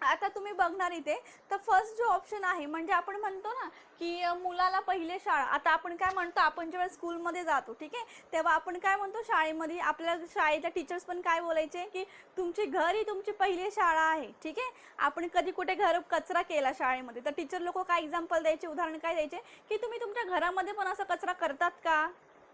आता तुम्ही बघणार इथे, तर फर्स्ट जो ऑप्शन आहे, म्हणजे आपण म्हणतो ना की मुलाला पहिले शाळा. आता आपण काय म्हणतो, आपण जेव्हा स्कूलमध्ये जातो, ठीक आहे, तेव्हा आपण काय म्हणतो, शाळेमध्ये आपल्या शाळेच्या टीचर्स पण काय बोलायचे की तुमची घर ही तुमची पहिली शाळा आहे. ठीक आहे, आपण कधी कुठे घर कचरा केला शाळेमध्ये, तर टीचर लोक काय एक्झाम्पल द्यायचे, उदाहरण काय द्यायचे की तुम्ही तुमच्या घरामध्ये पण असं कचरा करतात का,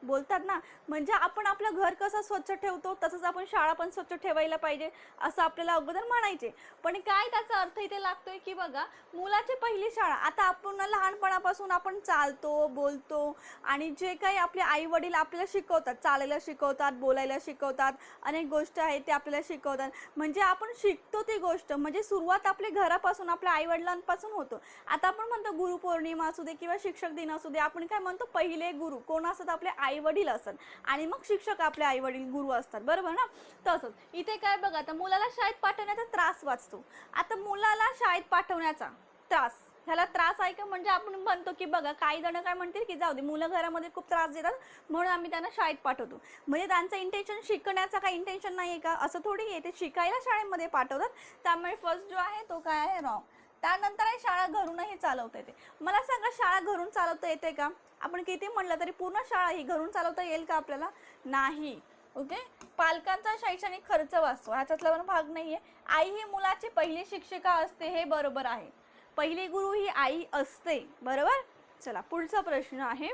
बोलतात ना. म्हणजे आपण आपलं घर कसं स्वच्छ ठेवतो, तसंच आपण शाळा पण स्वच्छ ठेवायला पाहिजे, असं आपल्याला अगोदर म्हणायचे. पण काय त्याचा अर्थ इथे लागतोय की बघा, मुलाची पहिली शाळा. आता आपण लहानपणापासून आपण चालतो, बोलतो, आणि जे काही आपले आई वडील आपल्याला शिकवतात, चालायला शिकवतात, बोलायला शिकवतात, अनेक गोष्टी आहेत ते आपल्याला शिकवतात. म्हणजे आपण शिकतो ती गोष्ट, म्हणजे सुरुवात आपल्या घरापासून, आपल्या आई वडिलांपासून होतो. आता आपण म्हणतो गुरुपौर्णिमा असू दे किंवा शिक्षक दिन असू दे, आपण काय म्हणतो, पहिले गुरु कोण असतात, आपले आई वडील असतात, आणि मग शिक्षक आपले आई वडील गुरु असतात, बरोबर ना. तसंच इथे काय बघा, आता मुलाला शाळेत पाठवण्याचा त्रास वाचतो. आता मुलाला शाळेत पाठवण्याचा त्रास, ह्याला त्रास आहे का, म्हणजे आपण म्हणतो की बघा, काही जण काय म्हणतील की जाऊ दे, मुलं घरामध्ये खूप त्रास देतात म्हणून आम्ही त्यांना शाळेत पाठवतो. म्हणजे त्यांचं इंटेन्शन शिकण्याचा काही इंटेन्शन नाही आहे का, असं थोडी आहे, ते शिकायला शाळेमध्ये पाठवतात. त्यामुळे फर्स्ट जो आहे तो काय आहे, रॉंग. त्यानंतर आहे, शाळा घरूनही चालवता येते. मला सांगा, शाळा घरून चालवता येते का. आपण किती म्हणलं तरी पूर्ण शाळा ही घरून चालवता येईल का आपल्याला, नाही. ओके, पालकांचा शैक्षणिक खर्च वाचतो, ह्याच्यातला पण भाग नाहीये. आई ही मुलाची पहिली शिक्षिका असते, हे बरोबर आहे. पहिली गुरु ही आई असते, बरोबर. चला पुढचा प्रश्न आहे.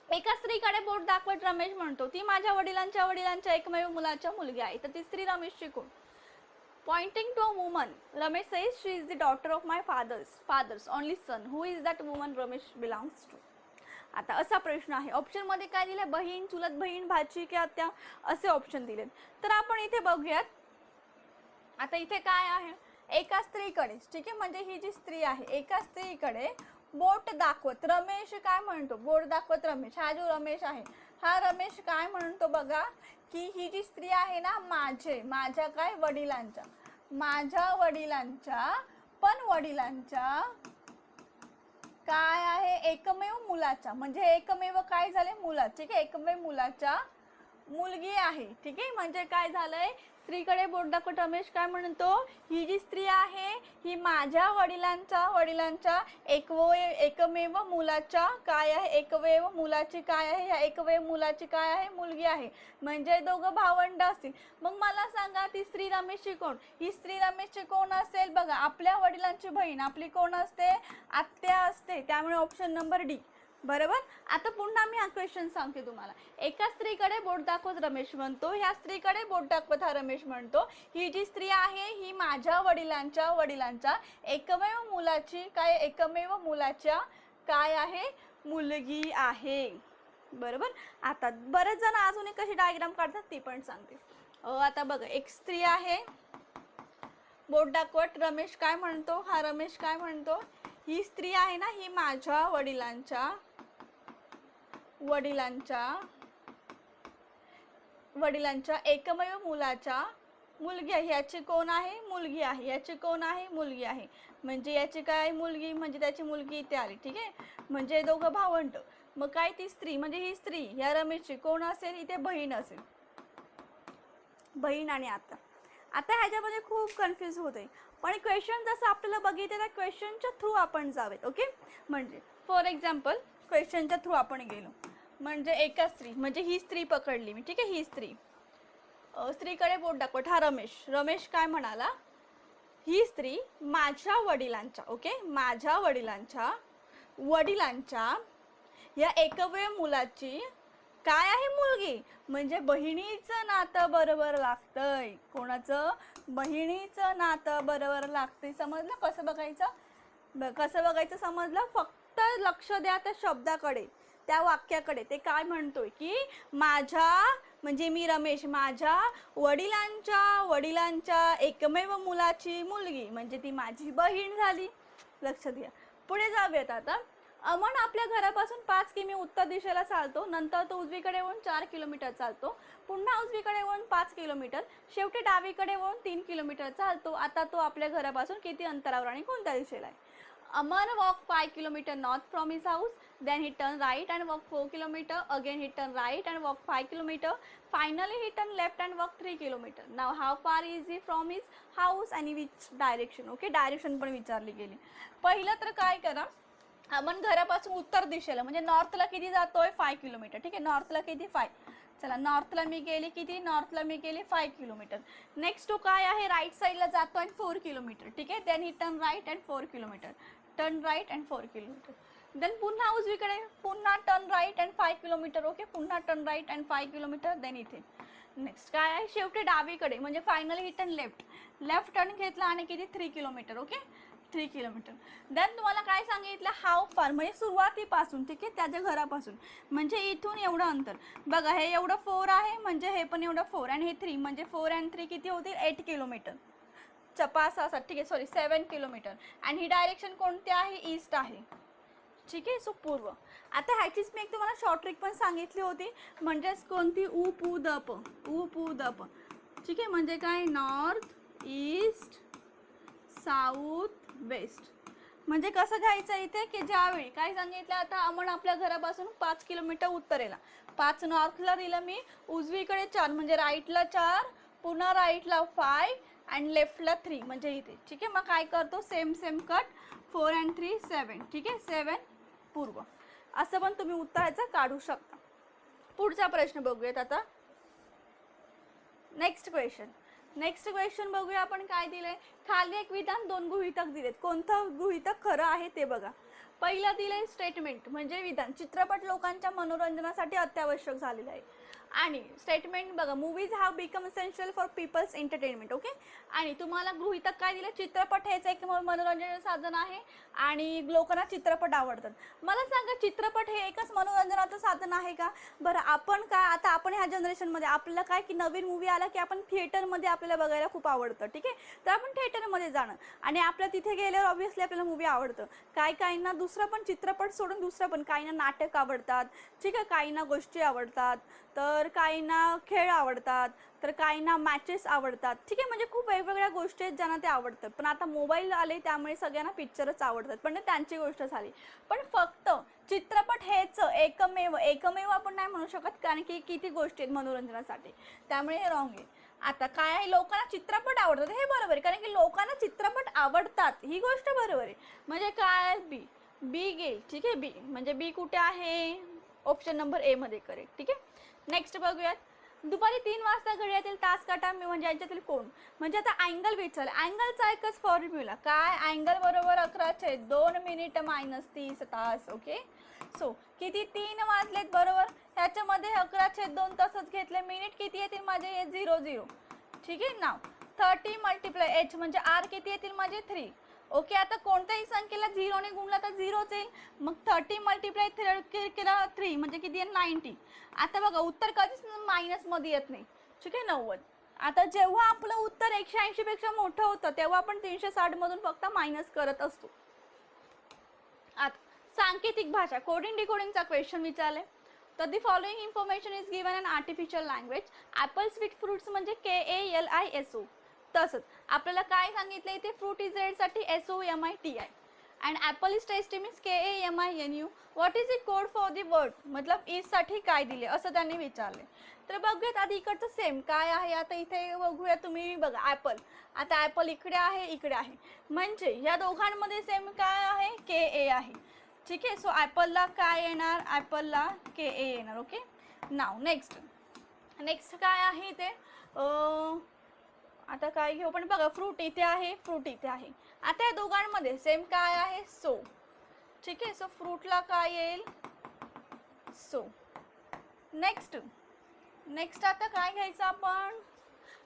एका स्त्रीकडे बोट दाखवत रमेश म्हणतो, ती माझ्या वडिलांच्या एकमेव मुलाच्या मुलगी आहे. तर ती स्त्री रमेशची कोण. Pointing to a woman, Ramesh says she is the daughter of my father's only son. Who is that woman Ramesh belongs to? आता असा प्रश्न आहे. ऑप्शन मध्ये काय दिले, बहीण, चुलत बहीण, भाची की आत्या, असे ऑप्शन दिलेत. तर आपण इथे बघूयात. आता इथे काय आहे, एका स्त्रीकडे, ठीक आहे, म्हणजे ही जी स्त्री आहे, एका स्त्रीकडे बोट दाखवत रमेश काय म्हणतो, बोट दाखवत रमेश. हा जो रमेश आहे, हा रमेश काय म्हणतो बघा, की ही जी स्त्री आहे ना, माझ्या काय वडिलांच्या, माझ्या वडिलांच्या, पण वडिलांच्या काय आहे, एकमेव मुलाच्या, म्हणजे एकमेव काय झाले, मुला. ठीक आहे, एकमेव मुलाच्या मुलगी आहे. ठीक आहे, म्हणजे काय झालंय, स्त्रीकडे बोट दाखवत रमेश काय म्हणतो, ही जी स्त्री आहे ही माझ्या वडिलांच्या एकमेव मुलाच्या काय आहे, एकमेव मुलाची काय आहे, ह्या एकमेव मुलाची काय आहे, मुलगी आहे. म्हणजे दोघं भावंड असतील. मग मला सांगा, ती स्त्री रमेशची कोण, ही स्त्री रमेशची कोण असेल बघा, आपल्या वडिलांची बहीण, आपली कोण असते, आत्या असते. त्यामुळे ऑप्शन नंबर डी. बरोबर. आता पुन्हा मी हा क्वेश्चन सांगते तुम्हाला. एका स्त्रीकडे बोट दाखवत रमेश म्हणतो, ह्या स्त्रीकडे बोट दाखवत हा रमेश म्हणतो, ही जी स्त्री आहे ही माझ्या वडिलांच्या एकमेव मुलाच्या काय आहे, मुलगी आहे. बरोबर. आता बरेच जण अजून कशी डायग्राम काढतात ती पण सांगते. आता बघा, एक स्त्री आहे, बोट दाखवत रमेश काय म्हणतो, हा रमेश काय म्हणतो, ही स्त्री आहे ना, ही माझ्या वडिलांच्या एकमेव मुलाच्या मुलगी आहे. याची कोण आहे, मुलगी आहे. याची कोण आहे, मुलगी आहे. म्हणजे याची काय मुलगी, म्हणजे त्याची मुलगी इथे आली. ठीक आहे, म्हणजे दोघं भावंड. मग काय ती स्त्री, म्हणजे ही स्त्री या रमेशची कोण असेल, इथे बहीण असेल. बहीण. आणि आता ह्याच्यामध्ये खूप कन्फ्यूज होते, पण क्वेश्चन जसं आपल्याला बघितलं त्या क्वेश्चनच्या थ्रू आपण जावेत. ओके, म्हणजे फॉर एक्झाम्पल क्वेश्चनच्या थ्रू आपण गेलो, म्हणजे एका स्त्री, म्हणजे ही स्त्री पकडली मी. ठीक आहे, ही स्त्रीकडे बोट दाखवत हा रमेश काय म्हणाला, ही स्त्री माझ्या वडिलांच्या, ओके, माझ्या वडिलांच्या या एकमेव मुलाची काय आहे, मुलगी. म्हणजे बहिणीचं नातं बरोबर लागतंय. कोणाचं, बहिणीचं नातं बरोबर लागतंय. समजलं कसं बघायचं, समजलं. फक्त लक्ष द्या त्या शब्दाकडे, त्या वाक्याकडे. ते काय म्हणतोय की म्हणजे मी रमेश माझ्या वडिलांच्या एकमेव मुलाची मुलगी, म्हणजे ती माझी बहीण झाली. लक्ष द्या. पुढे जाऊयात. आता अमन आपल्या घरापासून 5 किमी उत्तर दिशेला चालतो. नंतर तो उजवीकडे वळून 4 किलोमीटर चालतो. पुन्हा उजवीकडे वळून 5 किलोमीटर. शेवटी डावीकडे वळून 3 किलोमीटर चालतो. आता तो आपल्या घरापासून किती अंतरावर आणि कोणत्या दिशेला आहे. Aman walked 5 kilometers north from his house. Then he turned right and walked 4 kilometers. Again he turned right and walked 5 kilometers. Finally he turned left and walked 3 kilometers. Now how far is he from his house and in which direction? Okay, direction पण विचारली गेली. पहिलं तर काय करा, अमन घरापासून उत्तर दिशेला म्हणजे नॉर्थला किती जातोय, 5 किलोमीटर. ठीक आहे, नॉर्थला किती, 5. चला, नॉर्थला मी गेली किती, नॉर्थला मी गेली 5 किलोमीटर. नेक्स्ट तो काय आहे, राईट साईडला जातोय 4 किलोमीटर. ठीक आहे, then he turn right and 4 kilometre. Turn right and 4 kilometre. Then पुन्हा उजवीकडे, पुन्हा turn right and 5 kilometre. Okay, पुन्हा turn right and 5 kilometre. Then इथे नेक्स्ट काय आहे, शेवटी डावीकडे म्हणजे finally he turn left turn घेतला आणि किती, 3 किलोमीटर. Okay, 3 kilometre. देन तुम्हाला काय सांगितलं, हाऊ फार म्हणजे सुरुवातीपासून. ठीक आहे, त्याच्या घरापासून म्हणजे इथून एवढं अंतर. बघा, हे एवढं 4 आहे, म्हणजे हे पण एवढं 4 आणि हे 3, म्हणजे 4 and 3 किती होतील, 8 किलोमीटर. 5 6 7, ठीक आहे, सॉरी 7 किलोमीटर. आणि ही डायरेक्शन कोणती आहे, ईस्ट आहे. ठीक आहे, सो पूर्व. आता ह्याचीच मी एक तुम्हाला शॉर्ट ट्रिक पण सांगितली होती, म्हणजेच कोणती, उपुदप. ठीक आहे, म्हणजे काय, नॉर्थ ईस्ट साऊथ वेस्ट. म्हणजे कसं घ्यायचं इथे, की ज्यावेळी काय सांगितलं, आता अमन आपल्या घरापासून 5 किलोमीटर उत्तरेला, 5 नॉर्थला दिलं मी, उजवीकडे 4 म्हणजे राईटला 4, पुन्हा राईटला 5 आणि लेफ्टला 3 म्हणजे इथे. ठीक आहे, मग काय करतो, सेम कट, 4 and 3 7. ठीक आहे, 7 पूर्व. असं पण तुम्ही उत्तराचं काढू शकता. पुढचा प्रश्न बघूयात आता. नेक्स्ट क्वेश्चन बघूया आपण काय दिलंय. खाली एक विधान, 2 गृहीतक दिलेत. कोणतं गृहीतक खरं आहे ते बघा. पहिलं दिलंय स्टेटमेंट म्हणजे विधान, चित्रपट लोकांच्या मनोरंजनासाठी अत्यावश्यक झालेला आहे. आणि स्टेटमेंट बघा, movies have become essential for peoples entertainment. Okay, आणि तुम्हाला गृहीतक काय दिलं, चित्रपट हेच एक मनोरंजनाचं साधन आहे आणि लोकांना चित्रपट आवडतात. मला सांगा, चित्रपट हे एकच मनोरंजनाचं साधन आहे का? बरं, आपण काय, आता आपण ह्या जनरेशनमध्ये आपल्याला काय, की नवीन मूवी आला की आपण थिएटरमध्ये आपल्याला बघायला खूप आवडतं. ठीक आहे, तर आपण थिएटरमध्ये जाणं आणि आपल्या तिथे गेल्यावर ऑब्व्हियसली आपल्याला मूवी आवडतं. काहींना दुसरं पण, चित्रपट सोडून दुसरं पण, काहींना नाटक आवडतात. ठीक आहे, काहींना गोष्टी आवडतात, तर काहींना खेळ आवडतात, तर काहींना मॅचेस आवडतात. ठीक आहे, म्हणजे खूप वेगवेगळ्या गोष्टी आहेत ज्यांना ते आवडतात. पण आता मोबाईल आले त्यामुळे सगळ्यांना पिक्चरच आवडतात, पण त्यांची गोष्ट झाली. पण फक्त चित्रपट हेच एकमेव आपण नाही म्हणू शकत, कारण की किती गोष्टी आहेत मनोरंजनासाठी, त्यामुळे हे रॉंग आहे. आता काय आहे, लोकांना चित्रपट आवडतात हे बरोबर आहे, कारण की लोकांना चित्रपट आवडतात ही गोष्ट बरोबर आहे. म्हणजे काय, बी गेल. ठीक आहे, बी म्हणजे बी कुठे आहे, ऑप्शन नंबर ए मध्ये करेक्ट. ठीक आहे, नेक्स्ट बघूयात. दुपारी 3 वाजता घड्याळातील तास काटा म्हणजे यांच्यातील कोण, म्हणजे आता अँगल विचारलं. अँगलचा एकच फॉर्म्युला काय, अँगल बरोबर 11/2 मिनिट मायनस 30 तास. ओके, सो किती 3 वाजलेत बरोबर, ह्याच्यामध्ये 11/2 तासच घेतले. मिनिट किती येतील माझे, हे 0 ठीक आहे. नाव 30 मल्टिप्लाय h म्हणजे r किती येतील माझे 3. ओके, आता कोणत्याही संख्येला 0 ने गुणला तर 0च येईल. मग 30 मल्टिप्लाय 3 म्हणजे किती आहे 90. आता बघा उत्तर कधीच मायनस मध्ये येत नाही. ठीक आहे, 90. आता जेव्हा आपलं उत्तर 180 पेक्षा मोठं होतं तेव्हा आपण 360 मधून फक्त मायनस करत असतो. आता सांकेतिक भाषा कोडिंग डिकोडिंगचा क्वेश्चन विचारले. तर the following information is given in artificial language. Apple sweet fruits म्हणजे KALISO. तसंच आपल्याला काय सांगितलं इथे, फ्रूट इज रेड साठी SOMITI and Apple is tasty means KAMINU. What is it code for the word, मतलब इज साठी काय दिले असं त्यांनी विचारले. तर बघूयात आधी इकडचं सेम काय आहे. आता इथे बघूया, तुम्ही बघा ॲपल, आता ॲपल इकडे आहे इकडे आहे, म्हणजे या दोघांमध्ये सेम काय आहे KA आहे. ठीक आहे, सो ॲपलला काय येणार, ॲपलला KA येणार. ओके, नाव नेक्स्ट काय आहे इथे, आता काय घेऊ पण बघा, फ्रूट इथे आहे फ्रूट इथे आहे. आता या दोघांमध्ये सेम काय आहे सो. ठीक आहे, सो फ्रूटला काय येईल सो. नेक्स्ट आता काय घ्यायचं आपण,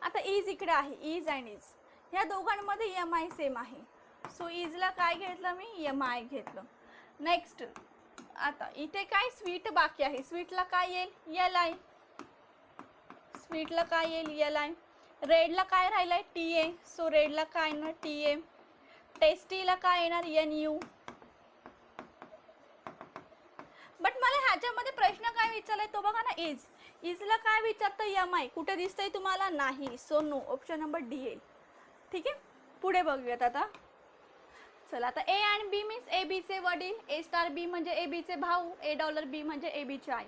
आता इज इकडे आहे, इज अँड इज ह्या दोघांमध्ये EMI सेम आहे. सो इजला काय घेतलं मी, EMI घेतलं. नेक्स्ट आता इथे काय स्वीट बाकी आहे, स्वीटला काय येईल LI, स्वीटला काय येईल LI. रेडला काय राहिलंय TA, सो रेडला काय येणार TA. टेस्टीला काय येणार NU. बट मला ह्याच्यामध्ये प्रश्न काय विचारलाय तो बघा ना, इजला काय विचारतं MI, कुठे दिसतंय तुम्हाला नाही, so no, option number D येईल. ठीक आहे, पुढे बघूयात आता. चला आता A and B means AB चे वडील, A*B म्हणजे AB चे भाऊ, $B म्हणजे AB ची आई.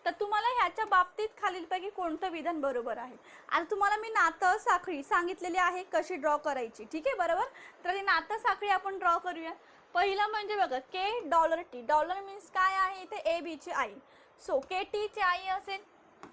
तर तुम्हाला ह्याच्या बाबतीत खालीलपैकी कोणतं विधान बरोबर आहे. आता तुम्हाला मी नातं साखळी सांगितलेली आहे कशी ड्रॉ करायची. ठीक आहे बरोबर, तर ही नातं साखळी आपण ड्रॉ करूया. पहिलं म्हणजे बघा $T, डॉलर मीन्स काय आहे इथे AB ची आई. सो KT ची आई असेल,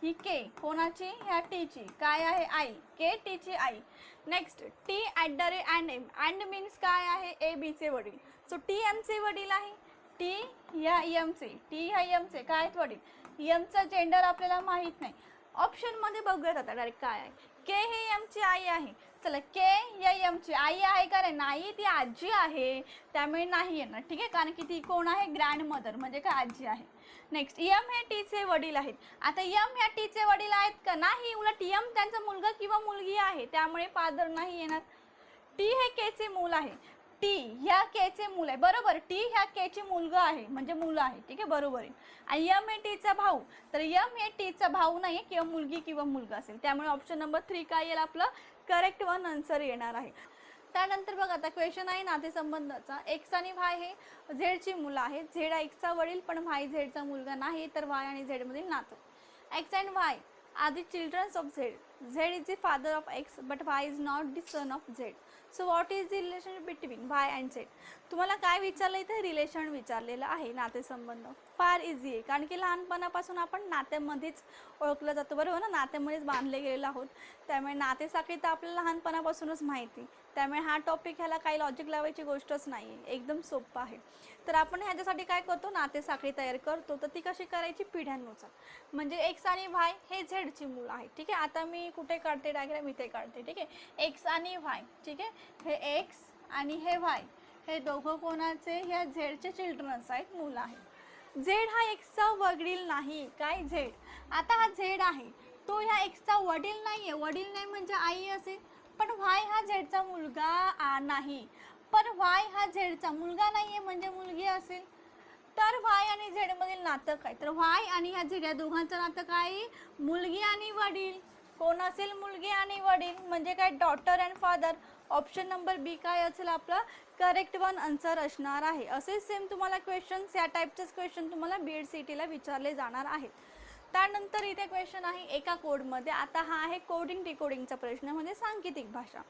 ही K कोणाची, ह्या T ची काय आहे आई, KT ची आई. Next T @ M, and means काय आहे AB चे वडील. सो TM चे वडील आहे, T ह्या M चे, T ह्या M चे काय आहेत वडील. एमचा जेंडर आपल्याला माहित नाही. ऑप्शन मध्ये बघूयात आता डायरेक्ट काय आहे. K हे M ची आई आहे. चला K या M ची आई आहे का रे, नाही ती आजी आहे त्यामुळे नाही येणार. ठीक आहे, कारण की ती कोण आहे ग्रँड मदर म्हणजे काय आजी आहे. नेक्स्ट M हे T चे वडील आहेत. आता M ह्या T चे वडील आहेत का, नाही, उलट M त्यांचा मुलगा किंवा मुलगी आहे त्यामुळे फादर नाही येणार. T हे K चे मूल आहे, T ह्या K चे मूल आहे बरोबर, T ह्या K चे मुलगा आहे म्हणजे मुलं आहे. ठीक आहे बरोबर आहे. आणि M हे T चा भाऊ, तर M हे T चा भाऊ नाही किंवा मुलगी किंवा मुलगा असेल त्यामुळे ऑप्शन नंबर 3 काय येईल आपलं करेक्ट वन आन्सर येणार आहे. त्यानंतर बघा आता क्वेश्चन आहे नातेसंबंधाचा. X आणि Y हे Z ची मुलं आहेत. Z हा X चा वडील पण Y Z चा मुलगा नाही, तर Y आणि Z मधील नातं. X and Y are the children of Z. Z is the father of X but Y is not the son of Z. So what is the relation between Y and Z? तुम्हाला काय विचारलं इथे, रिलेशन विचारलेलं आहे. नातेसंबंध फार इझी आहे कारण की लहानपणापासून आपण नात्यामध्येच ओळखलं जातो बरोबर ना, नात्यामध्येच बांधले गेलेलो आहोत. त्यामुळे नातेसाखळी तर आपल्याला लहानपणापासूनच माहिती, त्यामुळे हा टॉपिक ह्याला काही लॉजिक लावायची गोष्टच नाही आहे, एकदम सोपं आहे. तर आपण ह्याच्यासाठी काय करतो, नातेसाखळी तयार करतो. तर ती कशी करायची, पिढ्यांनुसार. म्हणजे X आणि Y हे Z ची मुलं आहेत. ठीक आहे, आता मी कुठे काढते डायग्राम, इथे काढते. ठीक आहे, X आणि Y. ठीक आहे, हे X आणि हे Y हे दोघं कोणाचे, ह्या Z चे चिल्ड्रन्स आहेत, मुलं आहेत. Z हा X चा वडील नाही, काय Z. आता हा Z आहे तो ह्या X चा वडील नाहीये, वडील नाही म्हणजे आई असेल. पण Y हा Z चा मुलगा नाही, पण Y हा Z चा मुलगा नाहीये म्हणजे मुलगी असेल. तर Y आणि Z मधील नातं काय, तर Y आणि ह्या Z या दोघांचं नातं काय, मुलगी आणि वडील. कोण असेल, मुलगी आणि वडील म्हणजे काय, daughter and father. Option number B काय असेल आपला करेक्ट वन आन्सर असणार आहे. असे सेम तुम्हाला क्वेश्चन्स, या टाईपचेच क्वेश्चन तुम्हाला BEd CET ला विचारले जाणार आहेत. त्यानंतर इथे क्वेश्चन आहे एका कोडमध्ये. आता हा आहे कोडिंग डिकोडिंगचा प्रश्न, म्हणजे सांकेतिक भाषा.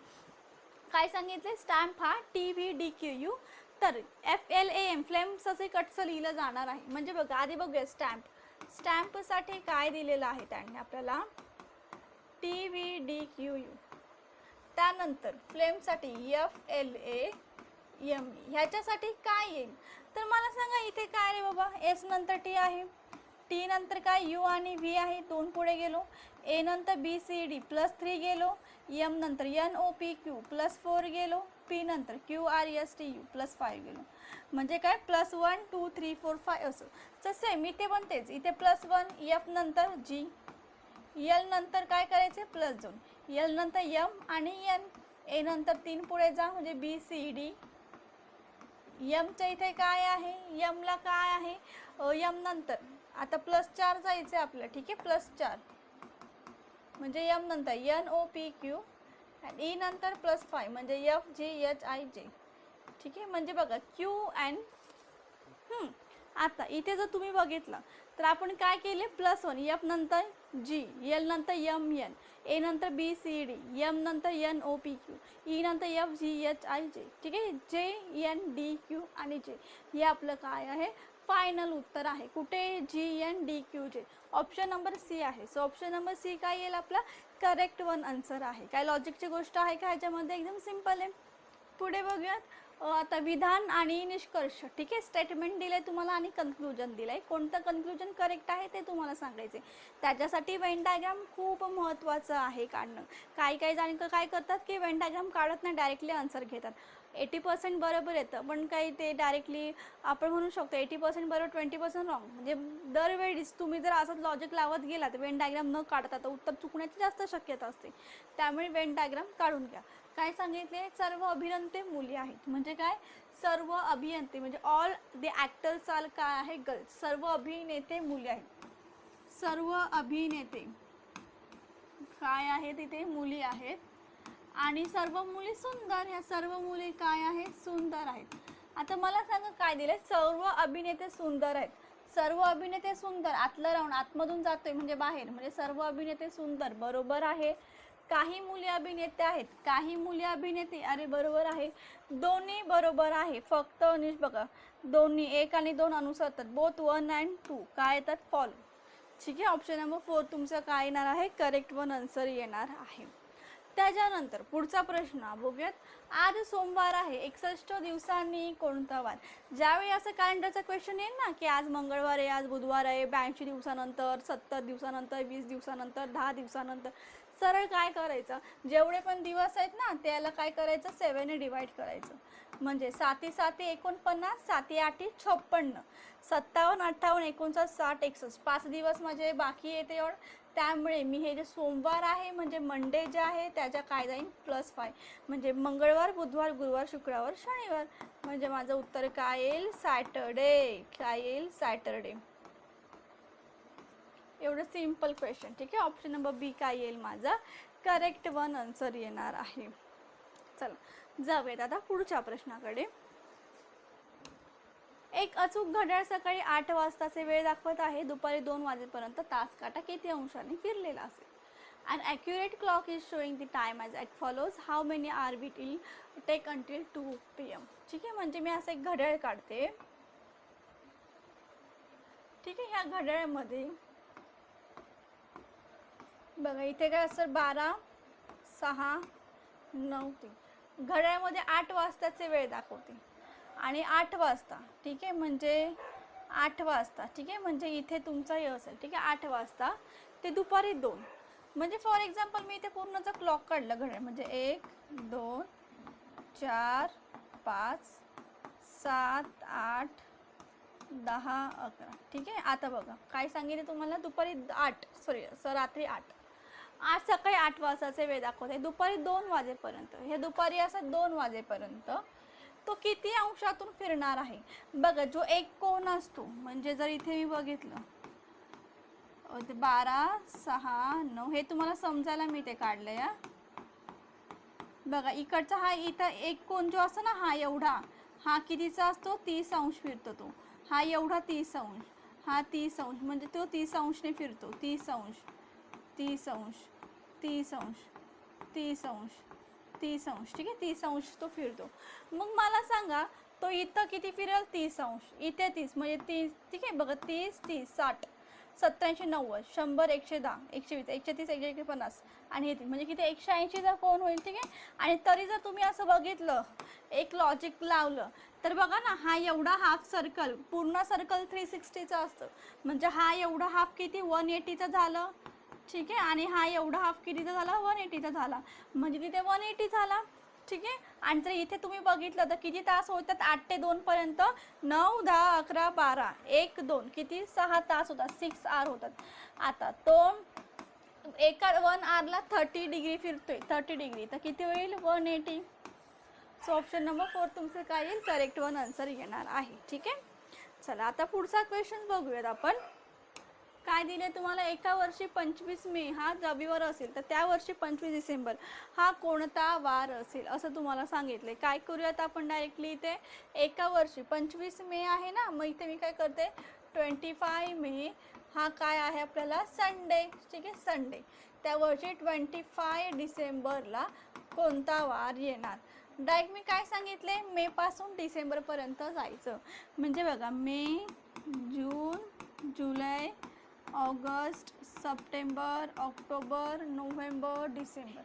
काय सांगितले, स्टॅम्प हा TVDQU, तर FLAM फ्लेम्स असे कटचं लिहिलं जाणार आहे. म्हणजे बघा आधी बघूया स्टॅम्प साठी काय दिलेलं आहे त्यांनी आपल्याला. T V D Q U. त्यानंतर फ्लेमसाठी FLA M. ह्याच्यासाठी काय येईल तर मला सांगा इथे काय रे बाबा, S नंतर T आहे, T नंतर काय U आणि V आहे, 2 पुढे गेलो, A नंतर BCD +3 गेलो, M नंतर NOPQ +4 गेलो, P नंतर QRSTU +5 गेलो. म्हणजे काय +1 2 3 4 5 असं. तर सेम इथे पण तेच, इथे +1 F नंतर G, L नंतर काय करायचे +2, L नंतर M आणि N, A नंतर 3 पुढे जा म्हणजे BCD. यमच्या इथे काय आहे, यमला काय आहे, यम नंतर आता +4 जायचं आपलं, ठीक आहे, +4 म्हणजे यम नंतर NOPQ आणि E नंतर +5 म्हणजे FGHIJ. ठीक आहे, म्हणजे बघा QN. आता इथे जर तुम्ही बघितलं तर आपण काय केले +1 F नंतर G, L नंतर MN, A नंतर BCD, M नंतर NOPQ, E नंतर FGHIJ. ठीक आहे, JNDQ आणि J हे आपलं काय आहे फायनल उत्तर आहे. कुठे GNDQJ. ऑप्शन नंबर C आहे. सो ऑप्शन नंबर C काय येईल आपला करेक्ट वन आन्सर आहे. काय लॉजिकची गोष्ट आहे का ह्याच्यामध्ये, एकदम सिंपल आहे. पुढे बघूयात. आता विधान आणि निष्कर्ष. ठीक आहे, स्टेटमेंट दिलंय तुम्हाला आणि कन्क्लुजन दिलंय. कोणतं कन्क्लुजन करेक्ट आहे ते तुम्हाला सांगायचे. त्याच्यासाठी वेन डायग्राम खूप महत्त्वाचं आहे काढणं. काही जण काय करतात की वेन डायग्राम काढत नाही, डायरेक्टली आन्सर घेतात. 80% बरोबर येतं, पण काही ते डायरेक्टली आपण म्हणू शकतो 80% बरोबर 20% रॉंग. म्हणजे दरवेळीच तुम्ही जर असंच लॉजिक लावत गेला तर वेन डायग्राम न काढता तर उत्तर चुकण्याची जास्त शक्यता असते. त्यामुळे वेन डायग्राम काढून घ्या. काय सांगितले, सर्व अभियंते मुली आहेत. म्हणजे काय, सर्व अभियंते म्हणजे ऑल द ॲक्टर्स आर काय आहे गर्ल्स. सर्व अभिनेते मुली आहेत. सर्व अभिनेते काय आहेत तिथे मुली आहेत आणि सर्व मुली सुंदर. ह्या सर्व मुली काय आहेत सुंदर आहेत. आता मला सांगा काय दिले, सर्व अभिनेते सुंदर आहेत. सर्व अभिनेते सुंदर, आतलं राऊंड आतमधून जातोय म्हणजे बाहेर, म्हणजे सर्व अभिनेते सुंदर बरोबर आहे. काही मुली अभिनेते आहेत, काही मुली अभिनेते, अरे बरोबर आहे. दोन्ही बरोबर आहे. फक्त बघा दोन्ही 1 आणि 2 अनुसरतात. बोथ 1 and 2 काय येतात फॉलो. ठीक आहे, ऑप्शन नंबर 4 तुमचं काय येणार आहे करेक्ट वन आन्सर येणार आहे. त्याच्यानंतर पुढचा प्रश्न बघूयात. आज सोमवार आहे, 61 दिवसांनी कोणता वार. ज्यावेळी असं कॅलेंडरचा क्वेश्चन येईल ना की आज मंगळवार आहे, आज बुधवार आहे, 82 दिवसानंतर, 70 दिवसानंतर, 20 दिवसानंतर, 10 दिवसानंतर, सरळ काय करायचं, जेवढे पण दिवस आहेत ना त्याला काय करायचं 7 ने डिवाइड करायचं. म्हणजे 7 7 49, 7 8 56, 57 58 59 60 61, 5 दिवस म्हणजे बाकी येते एवढं. त्यामुळे मी हे जे सोमवार आहे म्हणजे मंडे जे आहे त्याच्या काय जाईल +5 म्हणजे मंगळवार, बुधवार, गुरुवार, शुक्रवार, शनिवार. म्हणजे माझं उत्तर काय येईल सॅटर्डे. काय येईल सॅटर्डे. एवढं सिंपल क्वेश्चन. ठीक आहे, ऑप्शन नंबर बी काय येईल माझा करेक्ट वन आन्सर येणार आहे. चला जाऊयात आता पुढच्या प्रश्नाकडे. एक अचूक घड्याळ सकाळी 8 वाजताचे वेळ दाखवत आहे. दुपारी 2 वाजेपर्यंत तास काटा किती अंशांनी फिरलेला असेल. An accurate clock is showing the time as it follows. How many hours it will take until 2 PM. ठीक आहे, म्हणजे मी असं एक घड्याळ काढते. ठीक आहे, ह्या घड्याळामध्ये बघा इथे काय असं 12 6 9 3 घड्याळामध्ये 8 वाजताचे वेळ दाखवते आणि 8 वाजता. ठीक आहे, म्हणजे 8 वाजता. ठीक आहे, म्हणजे इथे तुमचा हे असेल. ठीक आहे, 8 वाजता ते दुपारी 2. म्हणजे फॉर एक्झाम्पल मी इथे पूर्णचा क्लॉक काढला घड्याळ म्हणजे 1 2 4 5 7 8 10 11. ठीक आहे, आता बघा काय सांगितले तुम्हाला दुपारी 8 रात्री 8 सकाळी 8 वाजताचे वेळ दाखवते. दुपारी 2 वाजेपर्यंत, हे दुपारी असं 2 वाजेपर्यंत तो किती अंशातून फिरणार आहे. बघा जो एक कोन असतो म्हणजे जर इथे मी बघितलं 12 6 9 हे तुम्हाला समजायला मी ते काढलंय. बघा इकडचा हा इथं एक कोन जो असतो ना हा एवढा, हा कितीचा असतो 30 अंश फिरतो तो. हा एवढा 30 अंश, हा 30 अंश म्हणजे तो 30 अंशने फिरतो. 30 अंश 30 अंश 30 अंश 30 अंश 30 अंश. ठीक आहे, 30 अंश तो फिरतो. मग मला सांगा तो इथं किती फिरेल 30 अंश, इथे 30 म्हणजे 30. ठीक आहे, बघा 30 30 60 87 90 100 110 120 130 150 आणि हे म्हणजे किती 180चा कोण होईल. ठीक आहे. आणि तरी जर तुम्ही असं बघितलं एक लॉजिक लावलं तर बघा ना, हा एवढा हाफ सर्कल पूर्ण सर्कल 360चा असतं, म्हणजे हा एवढा हाफ किती 180चा झालं. ठीक आहे. आणि हा एवढा हाफ कितीचा झाला 180चा झाला, म्हणजे तिथे 180 झाला. ठीक आहे. आणि जर इथे तुम्ही बघितलं तर किती तास होतात 8 ते 2 पर्यंत, 9 10 11 12 1 2 किती 6 तास होतात, 6 आवर होतात. आता तो एका 1 आवरला 30 डिग्री फिरतोय, 30 डिग्री तर किती होईल 180. सो ऑप्शन नंबर 4 तुमचं काय येईल करेक्ट वन आन्सर येणार आहे. ठीक आहे. चला आता पुढचा क्वेश्चन बघूयात आपण. काय दिले तुम्हाला, एका वर्षी 25 मे हा रविवार असेल तर त्या वर्षी 25 डिसेंबर हा कोणता वार असेल असं तुम्हाला सांगितले. काय करूयात आपण डायरेक्टली इथे, एका वर्षी 25 मे आहे ना, मग इथे मी काय करते 25 मे हा काय आहे आपल्याला संडे. ठीक आहे, संडे. त्या वर्षी 25 डिसेंबरला कोणता वार येणार. डायरेक्ट मी काय सांगितले, मे पासून डिसेंबरपर्यंत जायचं. म्हणजे बघा मे जून जुलै ऑगस्ट सप्टेंबर ऑक्टोबर नोव्हेंबर डिसेंबर.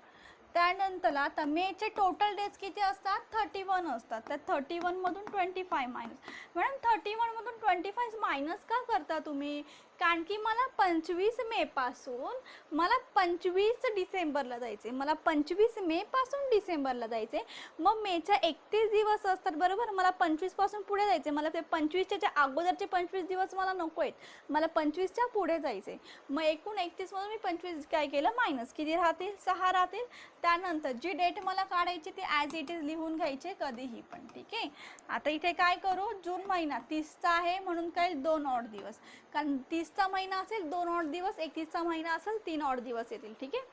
त्यानंतर आता मेचे टोटल डेज किती असतात 31 असतात. त्या 31 मधून 25 मायनस. मॅडम 31 मधून 25 मायनस का करता तुम्ही, कारण की मला 25 मे पासून मला 25 डिसेंबरला जायचे, मला 25 मे पासून डिसेंबरला जायचे. मग मेच्या 31 दिवस असतात बरोबर, मला 25 पासून पुढे जायचे. मला ते 25च्या अगोदरचे 25 दिवस मला नको आहेत, मला 25च्या पुढे जायचे. मग एकूण 31 मधून मी 25 काय केलं मायनस, किती राहतील 6 राहतील. त्यानंतर जी डेट मला काढायची ती ॲज इट इज लिहून घ्यायचे कधीही पण. ठीक आहे. आता इथे काय करू, जून महिना 30चा आहे म्हणून काय 2 ऑड दिवस, कारण 30चा महिना असेल 2 ऑड दिवस, 31चा महिना असेल 3 ऑड दिवस येतील. ठीक आहे.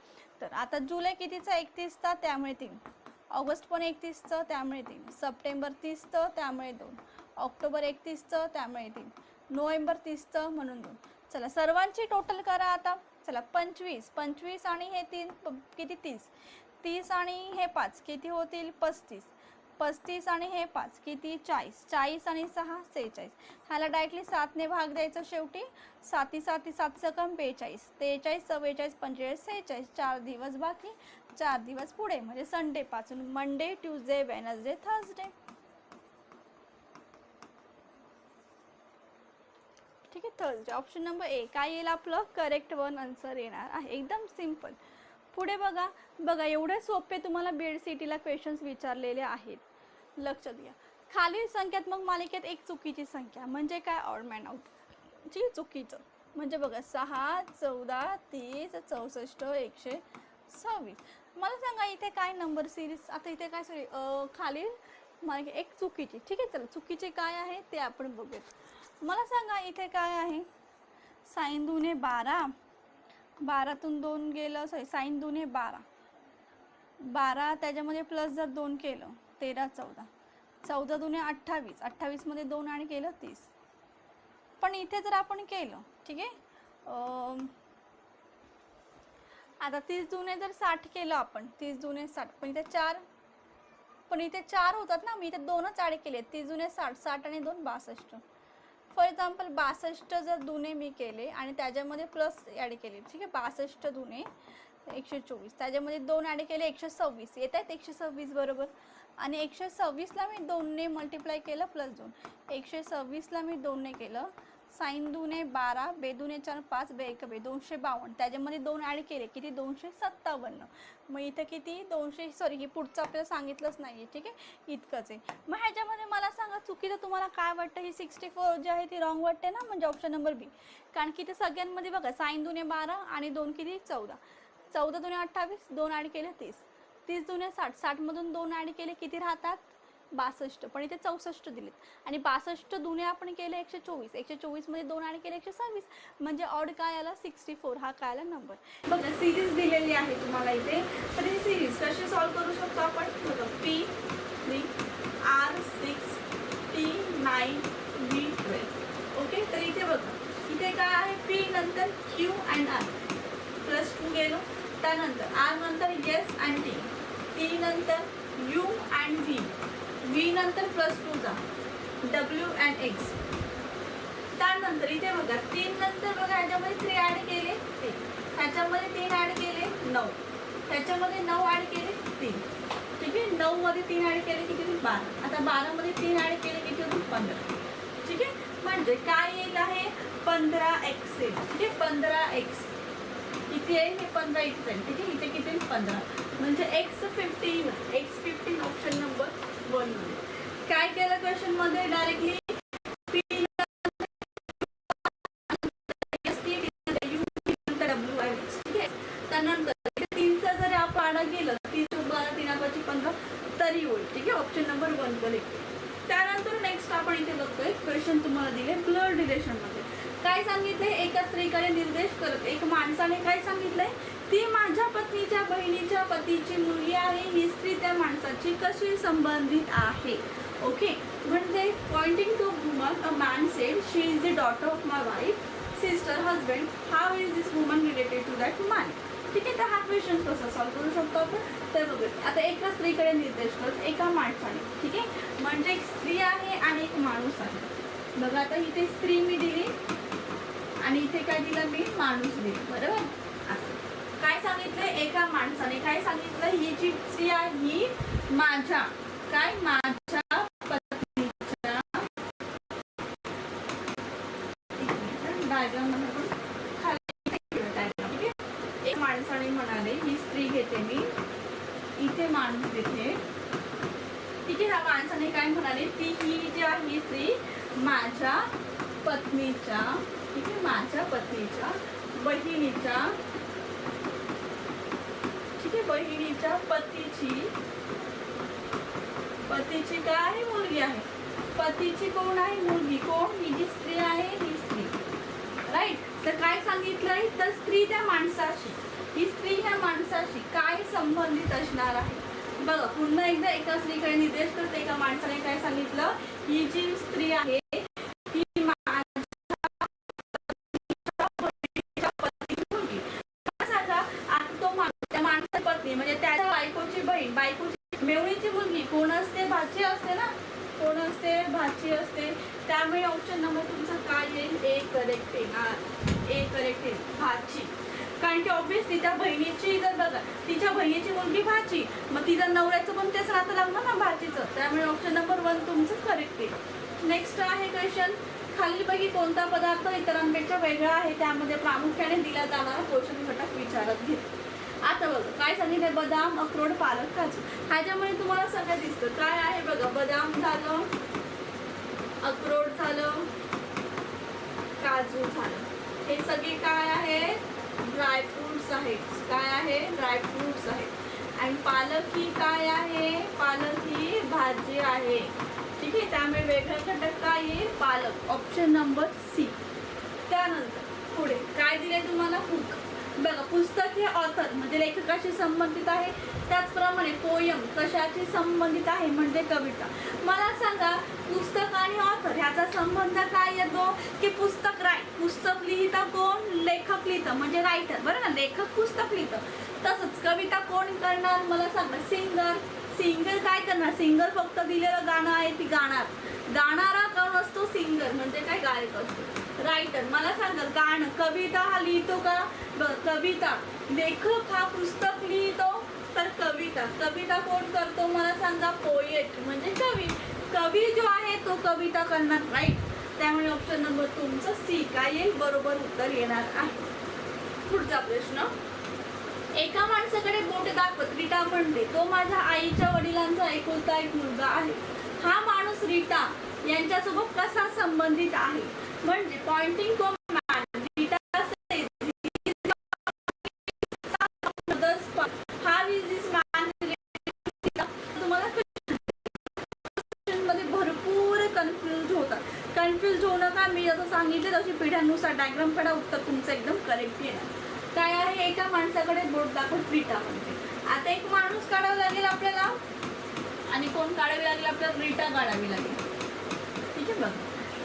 तर आता जुलै कितीचा 31चा त्यामुळे 3, ऑगस्ट पण 31चं त्यामुळे 3, सप्टेंबर 30चं त्यामुळे 2, ऑक्टोबर 31चं त्यामुळे 3, नोव्हेंबर 30चं म्हणून 2. चला सर्वांची टोटल करा आता. चला 25 आणि हे 3 किती 30 आणि हे 5 किती होतील 35 आणि हे 5 किती 40 आणि 6 46. ह्याला डायरेक्टली 7ने भाग द्यायचं शेवटी. 7 7 7 42 43 44 45 46. 4 दिवस बाकी, 4 दिवस पुढे म्हणजे संडे पासून मंडे ट्यूजडे वेनसडे थर्सडे. ठीक आहे, थर्सडे. ऑप्शन नंबर ए काय येईल आपलं करेक्ट वन आन्सर येणार आहे. एकदम सिंपल. पुढे बघा एवढे सोपे तुम्हाला BED-CET ला क्वेश्चन्स विचारलेले आहेत. लक्षात घ्या. खालील संख्यात्मक मालिकेत एक चुकीची संख्या म्हणजे काय ऑड मॅन आउट. जी चुकीचं म्हणजे बघा 6 14 30 64 126. मला सांगा इथे काय नंबर सिरीज, आता इथे काय सॉरी खालील मालिकेत एक चुकीची. ठीक आहे. चला चुकीचे काय आहे ते आपण बघूयात. मला सांगा इथे काय आहे, साइन दुने 12, 12तून 2 गेलं, सॉरी साइन दुने 12, 12 त्याच्यामध्ये प्लस जर 2 केलं 13 14, 14 दुने 28, 28 मध्ये 2 आणि केलं 30. पण इथे जर आपण केलं ठीक आहे, आता 30 दुने जर 60 केलं आपण, 30 दुने 60, पण इथे 4 होतात ना, मी इथे 2च ॲड केले. 30 दुने 60, 60 आणि 2 62. फॉर एक्झाम्पल 62 जर दुने मी केले आणि त्याच्यामध्ये प्लस ॲड केले. ठीक आहे. 62 दुने 124, त्याच्यामध्ये 2 ॲड केले 126 येत आहेत 126 बरोबर. आणि 126ला मी 2ने मल्टिप्लाय केलं प्लस 2, 126ला मी 2ने केलं. साइन दुने 12, बे दुने 4 5, बे 1 बे 252, त्याच्यामध्ये 2 ॲड केले किती 257. मग इथं किती 200, सॉरी ही पुढचं आपल्याला सांगितलंच नाही आहे. ठीक आहे. इतकंच आहे. मग ह्याच्यामध्ये मला सांगा चुकीचं तुम्हाला काय वाटतं, ही 64 जी आहे ती रॉंग वाटते ना, म्हणजे ऑप्शन नंबर बी. कारण की ते सगळ्यांमध्ये बघा साइन दुने 12 आणि 2 किती 14, 14 दुने 28, 2 ॲड केले 30, 30 दुने 60, 60 मधून 2 ॲड केले किती राहतात 62, पण इथे 64 दिलेत. आणि 62 दुने आपण केले 124, 124 मध्ये 2 ॲड केले 126, म्हणजे ऑड काय आला 64. हा काय आला नंबर. बघा सिरीज दिलेली आहे तुम्हाला इथे. तर ही सिरीज कशी सॉल्व्ह करू शकतो आपण, बघा P3 R6 T9 B12. Okay. तर इथे बघा इथे काय आहे, P नंतर Q अँड R प्लस 2 गेलो, त्यानंतर R नंतर S अँड T, T नंतर U अँड V, V नंतर प्लस 2 जा W अँड X, त्यानंतर इथे बघा 3 नंतर बघा ह्याच्यामध्ये 3 ऍड केले 3, ह्याच्यामध्ये 3 ऍड केले 9, त्याच्यामध्ये 9 ऍड केले 3, ठीक आहे. 9 मध्ये 3 ऍड केले किती होतील 12. आता 12 मध्ये 3 ऍड केले किती होतील 15, ठीक आहे. म्हणजे काय येईल आहे 15x येईल, ठीक आहे. 15x किती आहे हे 15 इथे जाईल, ठीक आहे. इथे किती 15 म्हणजे x15 ऑप्शन नंबर 1 मध्ये. काय केलं क्वेश्चन मध्ये डायरेक्टली त्यानंतर 3चा जर आपण गेलं 3 12 3 15 तरी होईल, ठीक आहे. Option number 1 correct. त्यानंतर नेक्स्ट आपण इथे बघतोय क्वेश्चन तुम्हाला दिले ब्लड रिलेशन मध्ये. काय सांगितलंय एका स्त्रीकडे निर्देश करत एक माणसाने काय सांगितलंय ती माझ्या पत्नीच्या बहिणीच्या पतीची मुलगी आहे. ही स्त्री त्या माणसाची कशी संबंधित आहे. ओके, म्हणजे pointing to woman a man said she is the daughter of my wife sister husband. How is this woman related to that man. ठीक आहे. तर हा क्वेश्चन कसा सॉल्व्ह करू शकतो आपण तर बघूया. आता एका स्त्रीकडे निर्देश करत एका माणसाने, ठीक आहे. म्हणजे एक स्त्री आहे आणि एक माणूस आहे. बघा आता इथे स्त्री मी दिली आणि इथे काय दिलं मी माणूस दिली, बरोबर. काय सांगितलंय एका माणसाने काय सांगितलं ही जी स्त्री आहे ही माझ्या काय माझ्या पत्नीच्या डायग्राम एक माणसाने म्हणाले ही स्त्री घेते मी इथे माणूस देते, ठीक आहे. ह्या माणसाने काय म्हणाले ती ही जी आहे ही स्त्री माझ्या पत्नीच्या, ठीक आहे, माझ्या पत्नीच्या बहिणीच्या, ठीक आहे, बहिणीच्या पतीची काय मुलगी आहे. पतीची कोण आहे मुलगी, कोण ही जी स्त्री आहे ही स्त्री, राईट. तर काय सांगितलंय तर स्त्री त्या माणसाशी, ही स्त्री ह्या माणसाशी काय संबंधित असणार आहे. बघा पुन्हा एकदा एका स्त्रीकडे निर्देश करते एका माणसाने काय सांगितलं ही जी स्त्री आहे ही त्या माणसाची पत्नी म्हणजे त्याच्या बायकोची बहीण, बायकोची मेवणीची मुलगी कोण असते भाची असते ना, कोण असते भाची असते. त्यामुळे ऑप्शन नंबर तुमचा काय येईल ए करेक्ट येईल, ए करेक्ट येईल भाची. कारण की ऑब्विसली त्या बहिणीची जर बघा तिच्या बहिणीची मुलगी भाची मग तिच्या नवऱ्याचं पण तेच नातं लागलं ना भाचीचं. त्यामुळे ऑप्शन नंबर 1 तुमचं करेक्ट येईल. नेक्स्ट आहे क्वेश्चन खालीलपैकी कोणता पदार्थ इतरांपेक्षा वेगळा आहे त्यामध्ये प्रामुख्याने दिला जाणारा पोषण घटक विचारात घे. आता बघा काय सांगितलं बदाम अक्रोड पालक काजू. ह्याच्यामध्ये तुम्हाला सगळं दिसतं काय आहे बघा बदाम झालं अक्रोड झालं काजू झालं हे सगळे काय आहे ड्रायफ्रुट्स आहेत. काय आहे ड्रायफ्रुट्स आहेत. आणि पालक ही काय आहे पालक ही भाजी आहे, ठीक आहे. त्यामुळे वेगळा घटक काय येईल पालक, ऑप्शन नंबर सी. त्यानंतर पुढे काय दिले तुम्हाला हुक. बघा पुस्तक हे ऑथर म्हणजे लेखकाशी संबंधित आहे. त्याचप्रमाणे पोयम कशाशी संबंधित आहे म्हणजे कविता. मला सांगा पुस्तक आणि ऑथर ह्याचा संबंध काय येतो की पुस्तक पुस्तक लिहिता कोण लेखक लिहितं म्हणजे रायटर, बरं ना. लेखक पुस्तक लिहितं. तसंच कविता कोण करणार मला सांगा सिंगर. सिंगर काय करणार सिंगर फक्त दिलेलं गाणं आहे ती गाणार. गाणारा कोण असतो सिंगर म्हणजे काय गायक असतो. रायटर मला सांगा गाणं कविता हा लिहितो का कविता. लेखक हा पुस्तक लिहितो तर कविता कोण करतो मला सांगा पोएट म्हणजे कवी. कवी जो आहे तो कविता करणार, राईट. त्यामुळे ऑप्शन नंबर तुमचं सी काय येईल बरोबर उत्तर येणार आहे. पुढचा प्रश्न एका माणसाकडे बोट दाखवत रीटा म्हणते तो माझ्या आईच्या वडिलांचा एकुलता एक मुलगा आहे. हा माणूस रीटा यांच्यासोबत कसा संबंधित आहे म्हणजे pointing to man Rita how is this man. तुम्हाला मध्ये भरपूर कन्फ्युज होऊ नका. मी जसं सांगितलं तशी पिढ्यानुसार डायग्राम काढा उत्तर तुमचं एकदम करेक्ट येणार. काय आहे एका माणसाकडे बोट दाखवत रीटा म्हणते. आता एक माणूस काढावा लागेल आपल्याला आणि कोण काढावी लागेल आपल्याला रीटा काढावी लागेल, ठीक आहे. बघ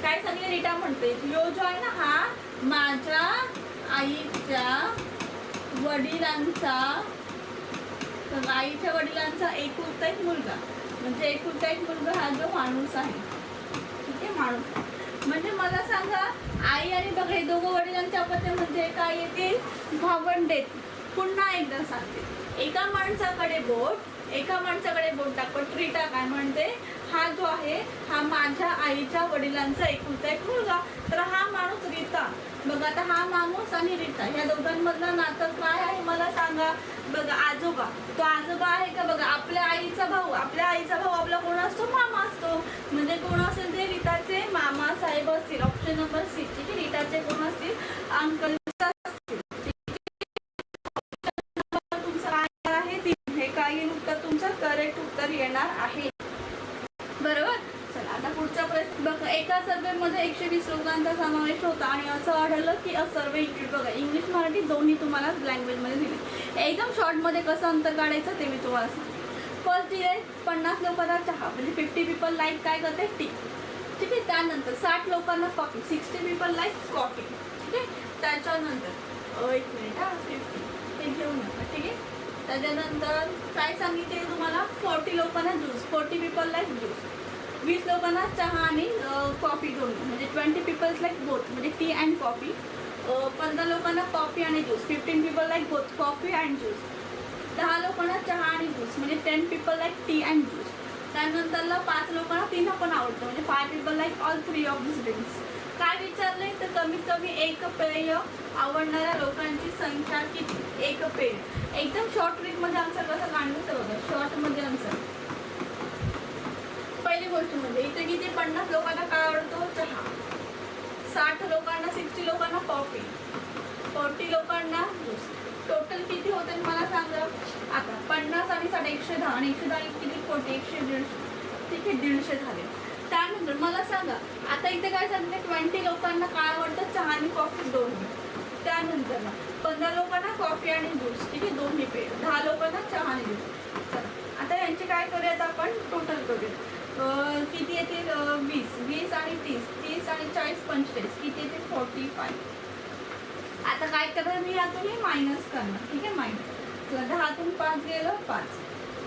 काय सांगितलं रीटा म्हणते यो जो आहे ना हा माझ्या आईच्या वडिलांचा एकुलता एक मुलगा म्हणजे एकुलता एक मुलगा हा जो माणूस आहे, ठीक आहे. माणूस म्हणजे मला सांगा, आई आणि बघा हे दोघं वडिलांच्या पत्त्यामध्ये काय येते, भावंडेत. पुन्हा एकदा सांगते, एका माणसाकडे बोट दाखवत रीटा काय म्हणते, हा जो आहे हा माझ्या आईच्या वडिलांचा एकुलता एक मुलगा. तर हा माणूस रीता. बघा आता हा माणूस आणि रीता या दोघांमधलं नातं काय आहे मला सांगा. बघा आजोबा, तो आजोबा आहे का, बघा आपल्या आईचा भाऊ आपला कोण असतो, मामा असतो. म्हणजे कोण असेल ते रीताचे मामा साहेब असतील. Option number C. ठीक आहे, रीताचे कोण असतील, अंकल असतील. तुमचं काय आहे, हे काय येईल उत्तर, तुमचं करेक्ट उत्तर येणार आहे. बरोबर. चला आता पुढचा प्रश्न बघा, एका सर्वेमध्ये 120 लोकांचा समावेश होता आणि असं आढळलं की अ सर्वे इंक्लूड. बघा इंग्लिश मराठी दोन्ही तुम्हाला लँग्वेजमध्ये दिले. एकदम शॉर्टमध्ये कसं अंतर काढायचं ते मी तुम्हाला सांगते. फर्स्ट दिले 50 लोकांना चहा, म्हणजे 50 पीपल लाईक काय करते, टी. ठीक आहे, त्यानंतर 60 लोकांना कॉफी, 60 पीपल लाईक कॉफी. ठीक आहे, त्याच्यानंतर एक मिनिट 50 हे घेऊन नका. ठीक आहे, त्याच्यानंतर काय सांगितले तुम्हाला, 40 लोकांना ज्यूस, 40 पीपल लाईक ज्यूस. 20 लोकांना चहा आणि कॉफी दोन्ही, म्हणजे 20 पीपल्स लाईक बोथ, म्हणजे टी अँड कॉफी. 15 लोकांना कॉफी आणि juice, 15 people like both coffee and juice. 10 लोकांना चहा आणि ज्यूस, म्हणजे 10 people like tea and juice. त्यानंतरला 5 लोकांना तीन पण आवडतं, म्हणजे 5 people like all 3 of this drinks. काय विचारलंय तर कमीत कमी एक पेय आवडणाऱ्या लोकांची संख्या किती, एक पेय. एकदम शॉर्ट ट्रिकमध्ये आन्सर कसं काढलं बघा, शॉर्टमध्ये आन्सर. पहिली गोष्ट म्हणजे इथे किती 50 लोकांना काय आवडतो, चहा. 60 लोकांना 60 लोकांना कॉफी, 40 लोकांना ज्यूस. टोटल किती होते मला सांगा. आता 50 आणि 60 110 आणि 110 किती 40 100 ठीक आहे 150 झाले. त्यानंतर मला सांगा आता इथे काय सांगितलं, 20 लोकांना काय आवडतं, चहा आणि कॉफी दोन्ही. त्यानंतर ना 15 लोकांना कॉफी आणि ज्यूस, ठीक आहे दोन्ही पेय. 10 लोकांना चहा आणि ज्यूस. चला आता यांचे काय करूयात आपण, टोटल करूया. किती येते 20 आणि 30 आणि 40 45 किती येते 45. आता काय करणार मी यातून मायनस करणार. ठीक आहे, मायनस. 10तून 5 गेलं 5,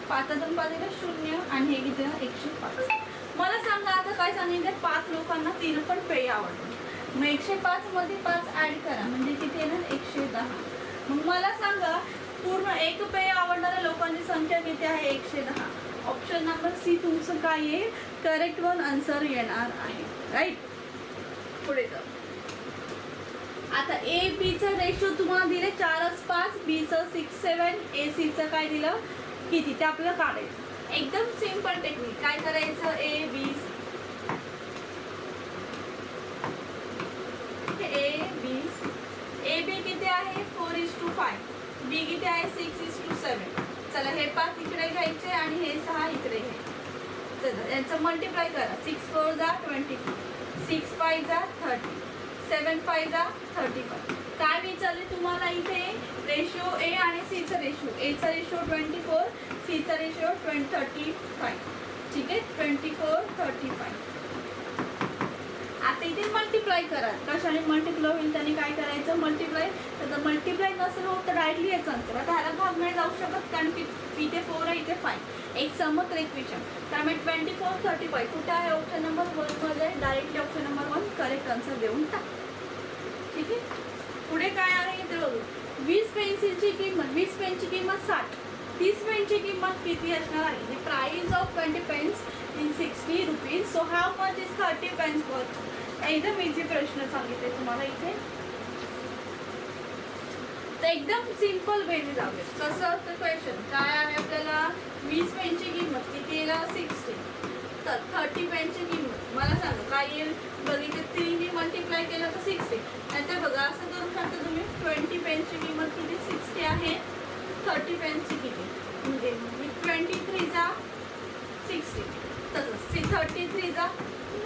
5तून 5 गेलं 0 आणि हे किती 105. मला सांगा आता काय सांगितलं, 5 लोकांना 3 पण पेय आवडतं. मग 105 मध्ये 5 ऍड करा, म्हणजे किती येणार 110. मग मला सांगा पूर्ण एक पेय आवडणाऱ्या लोकांची संख्या किती आहे, 110. ऑप्शन नंबर सी तुमचं काय आहे, करेक्ट वन आन्सर येणार आहे. राईट. पुढे जाऊ. आता ए बीचं रेशो तुम्हाला दिले 4:5, बीचं 6:7, ए सीचं काय दिलं किती ते आपल्याला काढायचं. एकदम सिंपल टेक्निक. काय करायचं, ए बी ए बी किती आहे 4:5, बी किती आहे 6:7. चला हे 5 इकडे घ्यायचे आणि हे 6 इकडे घ्यायचे. चला यांचं मल्टिप्लाय करा. 6 4 जा 24, 6 5 जा 30, 7 5 जा 35. काय विचारले तुम्हाला इथे, रेशो ए आणि सीचा रेशो. एचा रेशो 24, सीचा रेशो 35. ठीक आहे 24 35. आता इथे मल्टिप्लाय करा. कशाने मल्टिप्लाय होईल त्याने काय करायचं, मल्टिप्लाय. तर मल्टिप्लाय नसेल होत तर डायरेक्टली याचं आन्सर. आता ह्याला भाग नाही जाऊ शकत कारण की इथे 4 आहे इथे 5. एक समत्र एक विषम. त्यामुळे 24 35 कुठे आहे, ऑप्शन नंबर 1 मध्ये. Directly option number 1 correct answer देऊन टाक. ठीक आहे, पुढे काय आहे ते बघू. 20 पेन्सिलची किंमत, 20 पेनची किंमत 60, 30 पेनची किंमत किती असणार आहे. The price of 20 pens in 60 rupees. So how much is 30 pens worth. एकदम इझी प्रश्न सांगितले तुम्हाला इथे. तर एकदम सिंपल वेने जाऊया. कसं असतं क्वेश्चन, काय आहे आपल्याला 20 पेनची किंमत किती येईल 60, तर 30 पेनची किंमत मला सांगा काय येईल. बघितलं 3 मल्टिप्लाय केलं तर 60. नंतर बघा असं करू शकता तुम्ही, 20 पेनची किंमत किती 60 आहे, 30 पेनची किती म्हणजे 23 जा 60, तसंच 33 जा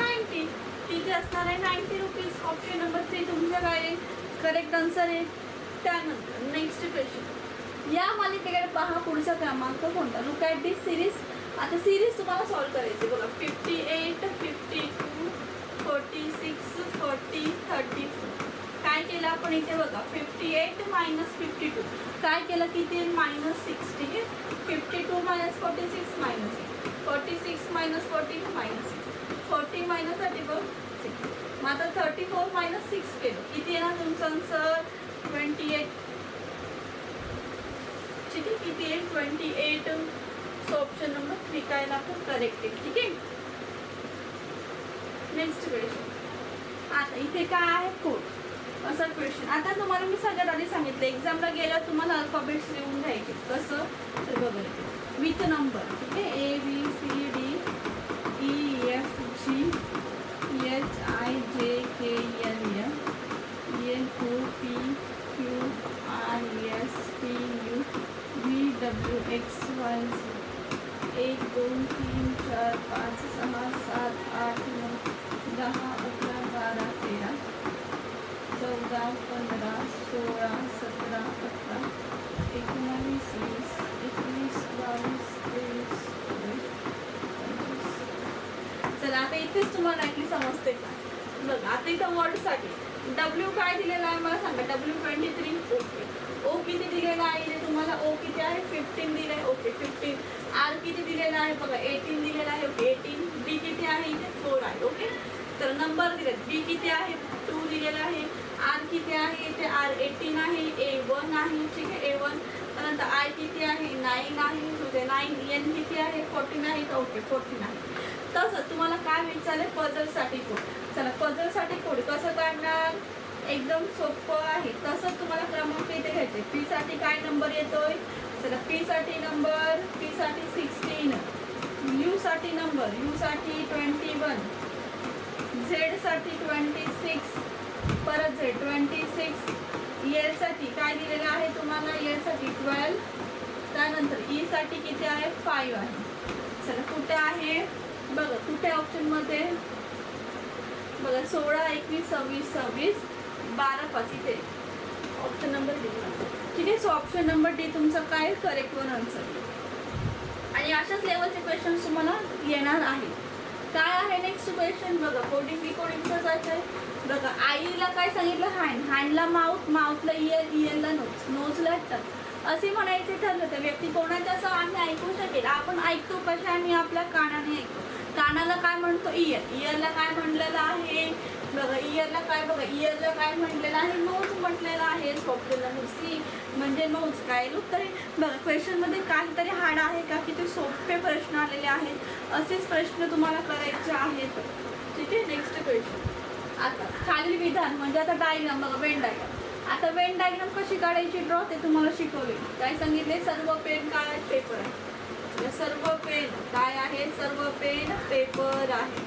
90. तिथे असणार आहे 90 रुपीज. ऑप्शन नंबर 3 तुमचं काय आहे, करेक्ट आन्सर आहे. त्यानंतर नेक्स्ट क्वेश्चन, या मालिकेकडे पहा पुढचा क्रमांक कोणता. Look at this series. आता सिरीज तुम्हाला सॉल्व्ह करायची बघा. 58 52 46 40 34. काय केलं आपण इथे बघा, 58 - 52 काय केलं किती -6. 52 - 46 -6, 46 - 40 -6, 40 - 34 6. आता 34 मायनस 6 केलं किती येणार तुमचं आन्सर 28. ठीक आहे, किती आहे 28. सो ऑप्शन नंबर 3 काय लागतो करेक्ट आहे. ठीक आहे, नेक्स्ट क्वेश्चन. आता इथे काय आहे कोड असा क्वेश्चन. आता तुम्हाला मी सगळ्यात आधी सांगितलं एक्झामला गेल्यावर तुम्हाला अल्फाबेट्स लिहून घ्यायचे. कसं तर बघा विथ नंबर. ठीक आहे, ABCD EFGHIJKLMNOPQRSTU VWXYZ 1 2 3 4 5 6 7 8 9 10 11 12 13 14 15 16 17 18 19 20 21 22 23 चला आता इथेच तुम्हाला नक्की समजते का बघा. आता इथं वर्डसाठी W काय दिलेला आहे मला सांगा. W23 okay. O किती दिलेला आहे तुम्हाला. O किती आहे 15 दिलं आहे. ओके 15. R किती दिलेला आहे बघा 18 दिलेला आहे. ओके 18. B किती आहे इथे 4 आहे. ओके तर नंबर दिले. B किती आहे 2 दिलेला आहे. R किती आहे इथे R 18 आहे. A1 आहे. ठीक आहे A1. त्यानंतर I किती आहे 9 आहे. तुझे 9. N किती आहे 14 आहे. ओके 14 आहे. तसं तुम्हाला काय विचारले पझलसाठी कोड. चला पझलसाठी कोड कसं काढणार एकदम सोपं आहे. तसं तुम्हाला क्रमांक इथे घ्यायचे. P साठी काय नंबर येतोय. चला P साठी नंबर P साठी 16. U साठी नंबर U साठी 21. Z साठी 26. परत Z 26. L साठी काय दिलेलं आहे तुम्हाला L साठी 12. त्यानंतर E साठी किती आहे 5 आहे. चला कुठे आहे बघा कुठे ऑप्शन मध्ये बघा 16 21 26 26 12 5 इथे ऑप्शन नंबर डी. ठीक आहे, सो ऑप्शन नंबर डी तुमचा काय करेक्ट वन आन्सर. आणि अशाच लेवलचे क्वेश्चन तुम्हाला येणार आहे. काय आहे नेक्स्ट क्वेश्चन बघा. कोडिंग रिकोडिंगचं जायचं आहे बघा. आईला काय सांगितलं हँड. हँडला माउथ. माउथला इयर. इयरला नोज. नोजला टक असे म्हणायचे ठरलं तर व्यक्ती कोणाच्या आम्ही ऐकू शकेल. आपण ऐकतो कशाने आपल्या कानाने ऐकतो. कानाला काय म्हणतो इयर. इयरला काय म्हणलेलं आहे बघा. इयरला काय बघा. इयरला काय म्हटलेलं आहे नोज म्हटलेलं आहे. ऑप्शन नंबर सी म्हणजे नोज. काय उत्तर बघा. क्वेश्चनमध्ये काहीतरी हाड आहे का की ते सोपे प्रश्न आलेले आहेत. असेच प्रश्न तुम्हाला करायचे आहेत. ठीक आहे, नेक्स्ट क्वेश्चन. आता खालील विधान म्हणजे आता डायग्राम बघा. Venn diagram. आता वेन डायग्राम कशी काढायची ड्रॉ ते तुम्हाला शिकवले. काय सांगितले सर्व पेन काय पेपर आहे. सर्व पेन काय आहे सर्व पेन पेपर आहे.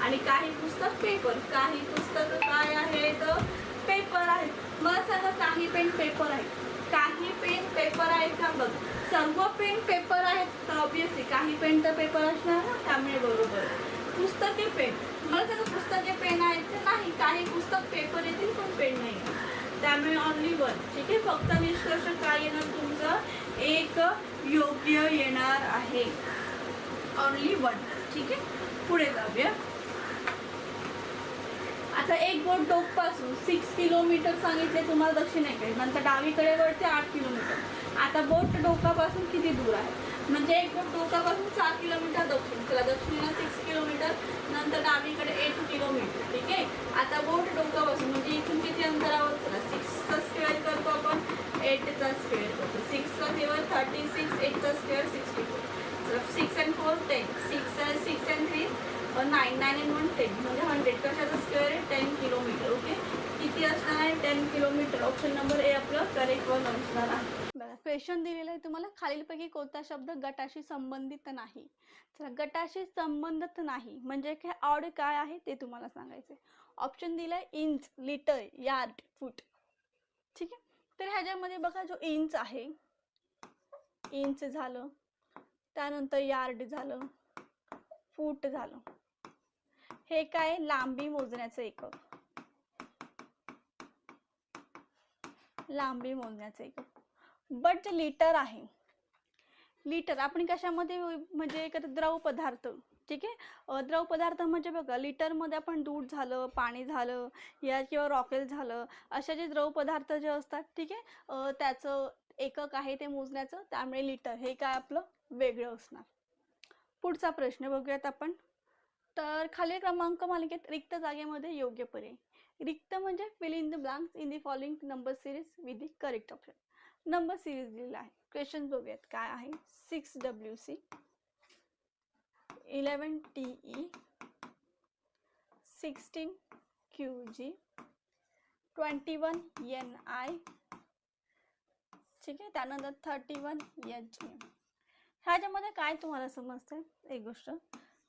आणि काही पुस्तक पेपर. काही पुस्तक काय आहेत पेपर आहे. मला सांगा काही पेन पेपर आहे. काही पेन पेपर आहे का बघ. सर्व पेन पेपर आहेत तर ऑब्विसली काही पेन तर पेपर असणार ना. त्यामुळे बरोबर. पुस्तके पेन मला सांगा पुस्तके पेन आहेत तर नाही. काही पुस्तक पेपर येतील पण पेन नाही. त्यामुळे ऑनली वन. ठीक आहे, फक्त निष्कर्ष काय येणार तुमचं एक योग्य येणार आहे. Only one. ठीक आहे, पुढे जाऊया. आता एक बोट डोकपासून 6 किलोमीटर सांगितले तुम्हाला दक्षिणेकडे. नंतर डावीकडे वरते 8 किलोमीटर. आता बोट डोकापासून किती दूर आहे म्हणजे एक बोट डोकापासून 4 किलोमीटर दक्षिण. चला दक्षिणेला 6 किलोमीटर. नंतर डावीकडे 8 किलोमीटर. ठीक आहे, आता बोट डोकापासून म्हणजे इथून किती अंतरावर. चला 6चा स्क्वेअर करतो आपण. 8चा स्क्वेअर करतो. 6चा स्क्वेअर 36. 8चा स्क्वेअर 64. चला 6 and 4 10. 6 and 3 9. 9 and 1 10 म्हणजे 100. कशाचा स्क्वेअर आहे 10 किलोमीटर. ओके किती असणार आहे 10 किलोमीटर. ऑप्शन नंबर ए आपलं करेक्ट वन असणार आहे. बघा क्वेश्चन दिलेलं आहे तुम्हाला. खालीलपैकी कोणता शब्द गटाशी संबंधित नाही. तर गटाशी संबंधित नाही म्हणजे काय ऑड काय आहे ते तुम्हाला सांगायचं. ऑप्शन दिलाय इंच लिटर यार्ड फूट. ठीक आहे, तर ह्याच्यामध्ये बघा जो इंच आहे इंच झालं. त्यानंतर यार्ड झालं. फूट झालं. हे काय लांबी मोजण्याचं एकक. लांबी मोजण्याचं एकक. बट जे लिटर आहे लिटर आपण कशामध्ये म्हणजे एक द्रव पदार्थ. ठीक आहे, द्रव पदार्थ म्हणजे बघा लिटरमध्ये आपण दूध झालं पाणी झालं या किंवा रॉकेल झालं अशा जे द्रव पदार्थ जे असतात. ठीक आहे, त्याचं एकक आहे ते मोजण्याचं. त्यामुळे लिटर हे काय आपलं वेगळं असणार. पुढचा प्रश्न बघूयात आपण. तर खालील क्रमांक मालिकेत रिक्त जागेमध्ये योग्य पर्याय. रिक्त म्हणजे fill in the blanks in the following number series with the correct option. Number series दिलेला आहे. क्वेश्चन बघूयात काय आहे. 6WC 11TE 16QG 21NI, ठीक आहे. त्यानंतर 31HM. ह्याच्यामध्ये काय तुम्हाला समजतंय एक गोष्ट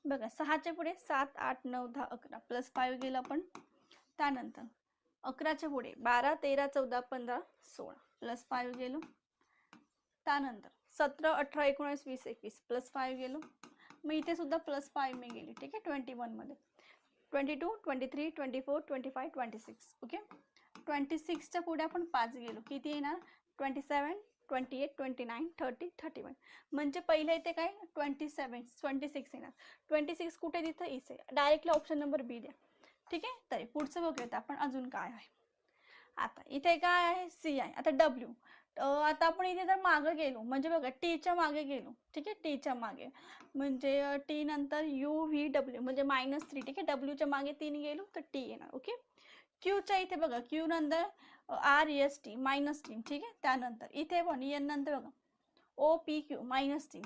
बघा. 6च्या पुढे 7 8 9 10 11 प्लस 5 गेला पण. त्यानंतर 11च्या पुढे 12 13 14 15 16 प्लस 5 गेलो. त्यानंतर 17 18 19 20 21 प्लस 5 गेलो. मग इथे सुद्धा प्लस 5 मी गेली, ठीक आहे. 21 मध्ये 22 23 24 25 26. ओके. 26च्या पुढे आपण 5 गेलो. किती येणार? 27 28 29 30 31. म्हणजे पहिले इथे काय 26 येणार. 26 कुठे तिथं इथे डायरेक्टली ऑप्शन नंबर बी द्या, ठीक आहे. तर पुढचं बघूयात आपण अजून काय आहे. आता इथे काय आहे? सी आहे. आता डब्ल्यू. आता आपण इथे जर मागे गेलो म्हणजे बघा टीच्या मागे गेलो, ठीक आहे. टीच्या मागे म्हणजे टी नंतर UVW म्हणजे -3, ठीक आहे. डब्ल्यूच्या मागे 3 गेलो तर टी येणार. ओके. क्यूच्या इथे बघा क्यू नंतर RST -3, ठीक आहे. त्यानंतर इथे पण एन नंतर बघा OPQ -3.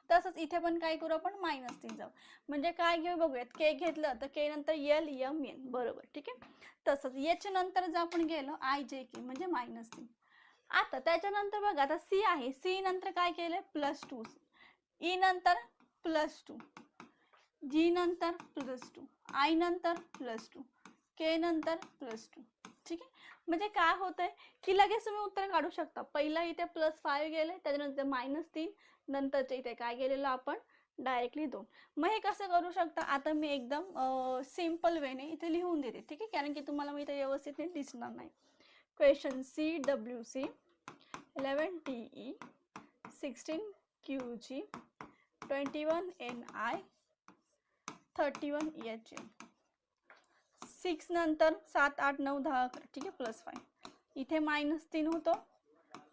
तसंच इथे पण काय करू आपण -3 जाऊ. म्हणजे काय घेऊ बघूयात. के घेतलं तर के नंतर LMN, बरोबर, ठीक आहे. तसंच याच्या नंतर जर आपण गेलो IJK म्हणजे -3. आता त्याच्यानंतर बघा आता सी आहे. सी नंतर काय केलं? +2. ई नंतर +2, जी नंतर +2, आय नंतर +2, के नंतर +2, ठीक आहे. म्हणजे काय होतंय की लगेच तुम्ही उत्तर काढू शकता. पहिला इथे +5 गेले, त्याच्यानंतर -3, नंतरच्या इथे काय गेलेलं आपण डायरेक्टली 2. मग हे कसं करू शकता? आता मी एकदम सिंपल वेने इथे लिहून देते, ठीक आहे. कारण की तुम्हाला मी इथे व्यवस्थित दिसणार नाही. Question CWC 11TE 16QG 21NI 31HM. 6 नंतर 7 8 9 10 11, ठीक आहे. +5 इथे -3 होतो,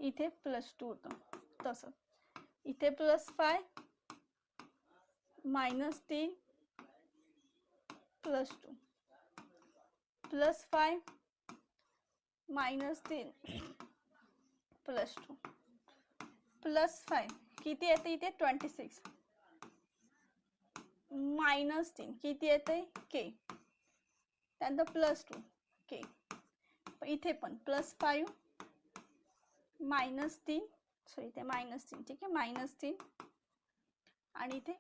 इथे +2 होतं. तसं इथे +5 -3 +2 +5 -3 +2 +5 किती येते इथे 26 -3 किती येते के, त्यानंतर +2 के. इथे पण +5 -3 सॉरी इथे -3, ठीक आहे. -3 आणि इथे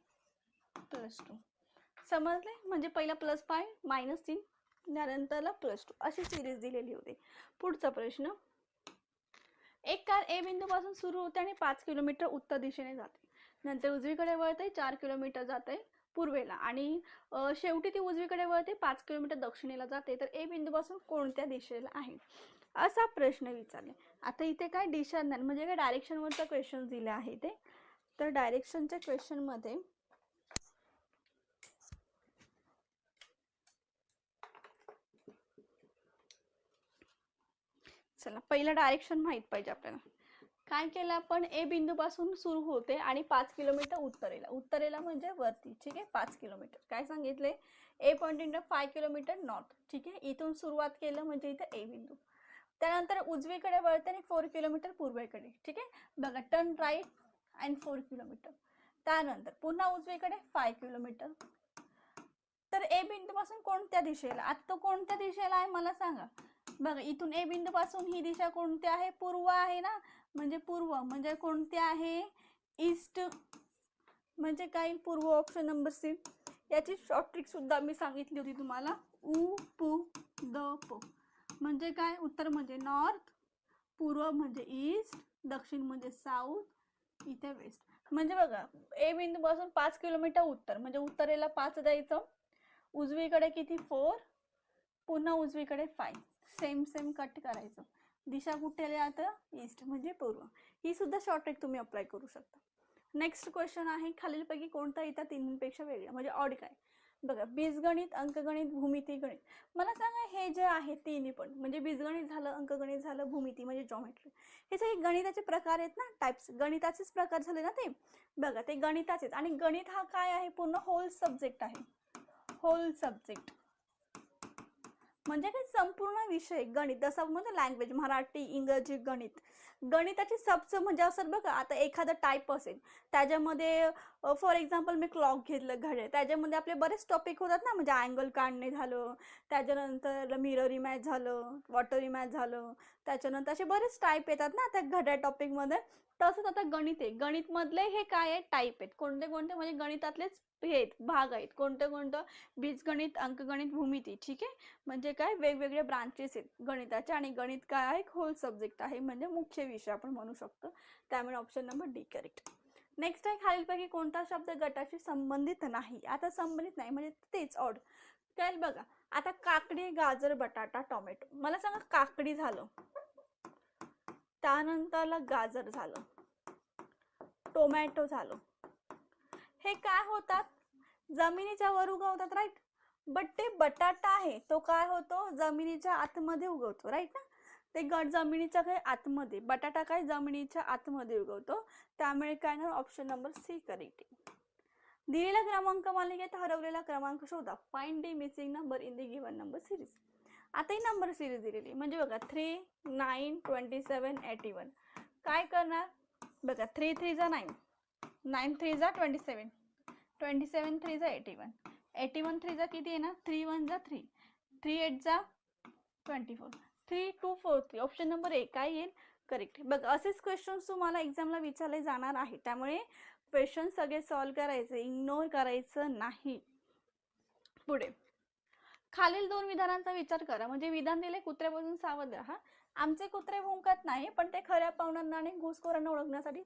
+2. समजले? म्हणजे पहिला +5 -3 त्यानंतरला +2 अशी सिरीज दिलेली होती. पुढचा प्रश्न. एक कार ए बिंदूपासून सुरू होते आणि 5 किलोमीटर उत्तर दिशेने जाते. नंतर उजवीकडे वळते, 4 किलोमीटर जाते पूर्वेला आणि शेवटी ती उजवीकडे वळते, 5 किलोमीटर दक्षिणेला जाते. तर ए बिंदूपासून कोणत्या दिशेला आहे असा प्रश्न विचारले. आता इथे काय दिशा म्हणजे काय डायरेक्शनवरचा क्वेश्चन दिले आहे ते. तर डायरेक्शनच्या क्वेश्चन मध्ये चला पहिला डायरेक्शन माहित पाहिजे आपल्याला. काय केलं आपण? ए बिंदूपासून सुरू होते आणि 5 किलोमीटर उत्तरेला म्हणजे वरती, ठीक आहे. 5 किलोमीटर काय सांगितले? A pointing to 5 kilometre north, ठीक आहे. इथून सुरुवात केलं म्हणजे इथे ए बिंदू. त्यानंतर उजवीकडे वळते आणि 4 किलोमीटर पूर्वेकडे, ठीक आहे. बघा टर्न राईट अँड 4 किलोमीटर. त्यानंतर पुन्हा उजवीकडे 5 किलोमीटर. तर ए बिंदूपासून कोणत्या दिशेला? आता तो कोणत्या दिशेला आहे मला सांगा. बघा इथून ए बिंदूपासून ही दिशा कोणती आहे? पूर्व आहे ना. म्हणजे पूर्व म्हणजे कोणते आहे? ईस्ट. म्हणजे काय? पूर्व, ऑप्शन नंबर सी. याची शॉर्ट ट्रिक सुद्धा मी सांगितली होती तुम्हाला. UPDP म्हणजे काय? उत्तर म्हणजे नॉर्थ, पूर्व म्हणजे ईस्ट, दक्षिण म्हणजे साऊथ, इथे वेस्ट. म्हणजे बघा ए बिंदूपासून 5 किलोमीटर उत्तर म्हणजे उत्तरेला 5 द्यायचं, उजवीकडे किती 4, पुन्हा उजवीकडे 5, सेम कट करायचं. दिशा कुठे आता? ईस्ट म्हणजे पूर्व. ही सुद्धा शॉर्ट ट्रिक तुम्ही अप्लाय करू शकता. नेक्स्ट क्वेश्चन आहे. खालीलपैकी कोणता इतर तिन्हीपेक्षा वेगळा म्हणजे ऑड काय? बघा बीजगणित, अंकगणित, भूमिती, गणित. मला सांगा हे जे आहे तिन्ही पण म्हणजे बीजगणित झालं, अंकगणित झालं, भूमिती म्हणजे जॉमेट्री, हे सगळे गणिताचे प्रकार आहेत ना. टाइप्स गणिताचेच प्रकार झाले ना ते. बघा ते गणिताचेच. आणि गणित हा काय आहे? पूर्ण होल सब्जेक्ट आहे. होल सब्जेक्ट म्हणजे काय संपूर्ण विषय गणित, जसं म्हणजे लँग्वेज मराठी इंग्रजी गणित. गणिताची सबच म्हणजे असं बघा, आता एखादा टाईप असेल त्याच्यामध्ये फॉर एक्झाम्पल मी क्लॉक घेतलं घड्याळ, त्याच्यामध्ये आपले बरेच टॉपिक होतात ना, म्हणजे अँगल काढणे झालं, त्याच्यानंतर मिरर इमेज झालं, वॉटर इमेज झालं, त्याच्यानंतर असे बरेच टाईप येतात ना त्या घड्याळ टॉपिकमध्ये. तसंच आता गणित आहे, गणित मधले हे काय आहे टाईप आहेत, कोणते कोणते म्हणजे गणितातलेच हे भाग आहेत, कोणतं बीजगणित, अंकगणित, भूमिती. ठीक आहे, म्हणजे काय वेगवेगळे ब्रांचेस आहेत गणिताचे, आणि गणित काय आहे होल सब्जेक्ट आहे, म्हणजे मुख्य विषय आपण म्हणू शकतो. त्यामुळे option number D correct. Next आहे खालीलपैकी कोणता शब्द गटाशी संबंधित नाही. आता संबंधित नाही म्हणजे तेच ऑड काय बघा, आता काकडी, गाजर, बटाटा, टोमॅटो. मला सांगा काकडी झालं, त्यानंतरला गाजर झालं, टोमॅटो झालं, हे काय होतात जमिनीच्या वर उगवतात, राईट. बट ते बटाटा आहे तो काय होतो जमिनीच्या आतमध्ये उगवतो, राईट ना. ते जमिनीच्या काय आतमध्ये, बटाटा काय जमिनीच्या आतमध्ये उगवतो. त्यामुळे काय ना ऑप्शन नंबर सी करेक्ट. दिलेला क्रमांक मालिकेत हरवलेला क्रमांक शोधा. Find the missing number in the given number series. आता ही नंबर सिरीज दिलेली म्हणजे बघा 3, 9, 27, 81. काय करणार बघा, 3 3 जा 9, 9 3 जा 27, 27 3 जा 81, 81 3 जा किती आहे ना 3 1 जा 3, 3 8 जा 24, 3 2 4 3. ऑप्शन नंबर ए काय येईल करेक्ट. बघा असेच क्वेश्चन्स तुम्हाला एक्झामला विचारले जाणार आहे, त्यामुळे क्वेश्चन सगळे सॉल्व करायचे, इग्नोर करायचं नाही. पुढे खालील दोन विधानांचा विचार करा. म्हणजे विधान दिले कुत्र्यापासून सावध राहा. आमचे कुत्रे भुंकत नाही पण ते खऱ्या पाहुण्यांना आणि घुसखोरांना ओळखण्यासाठी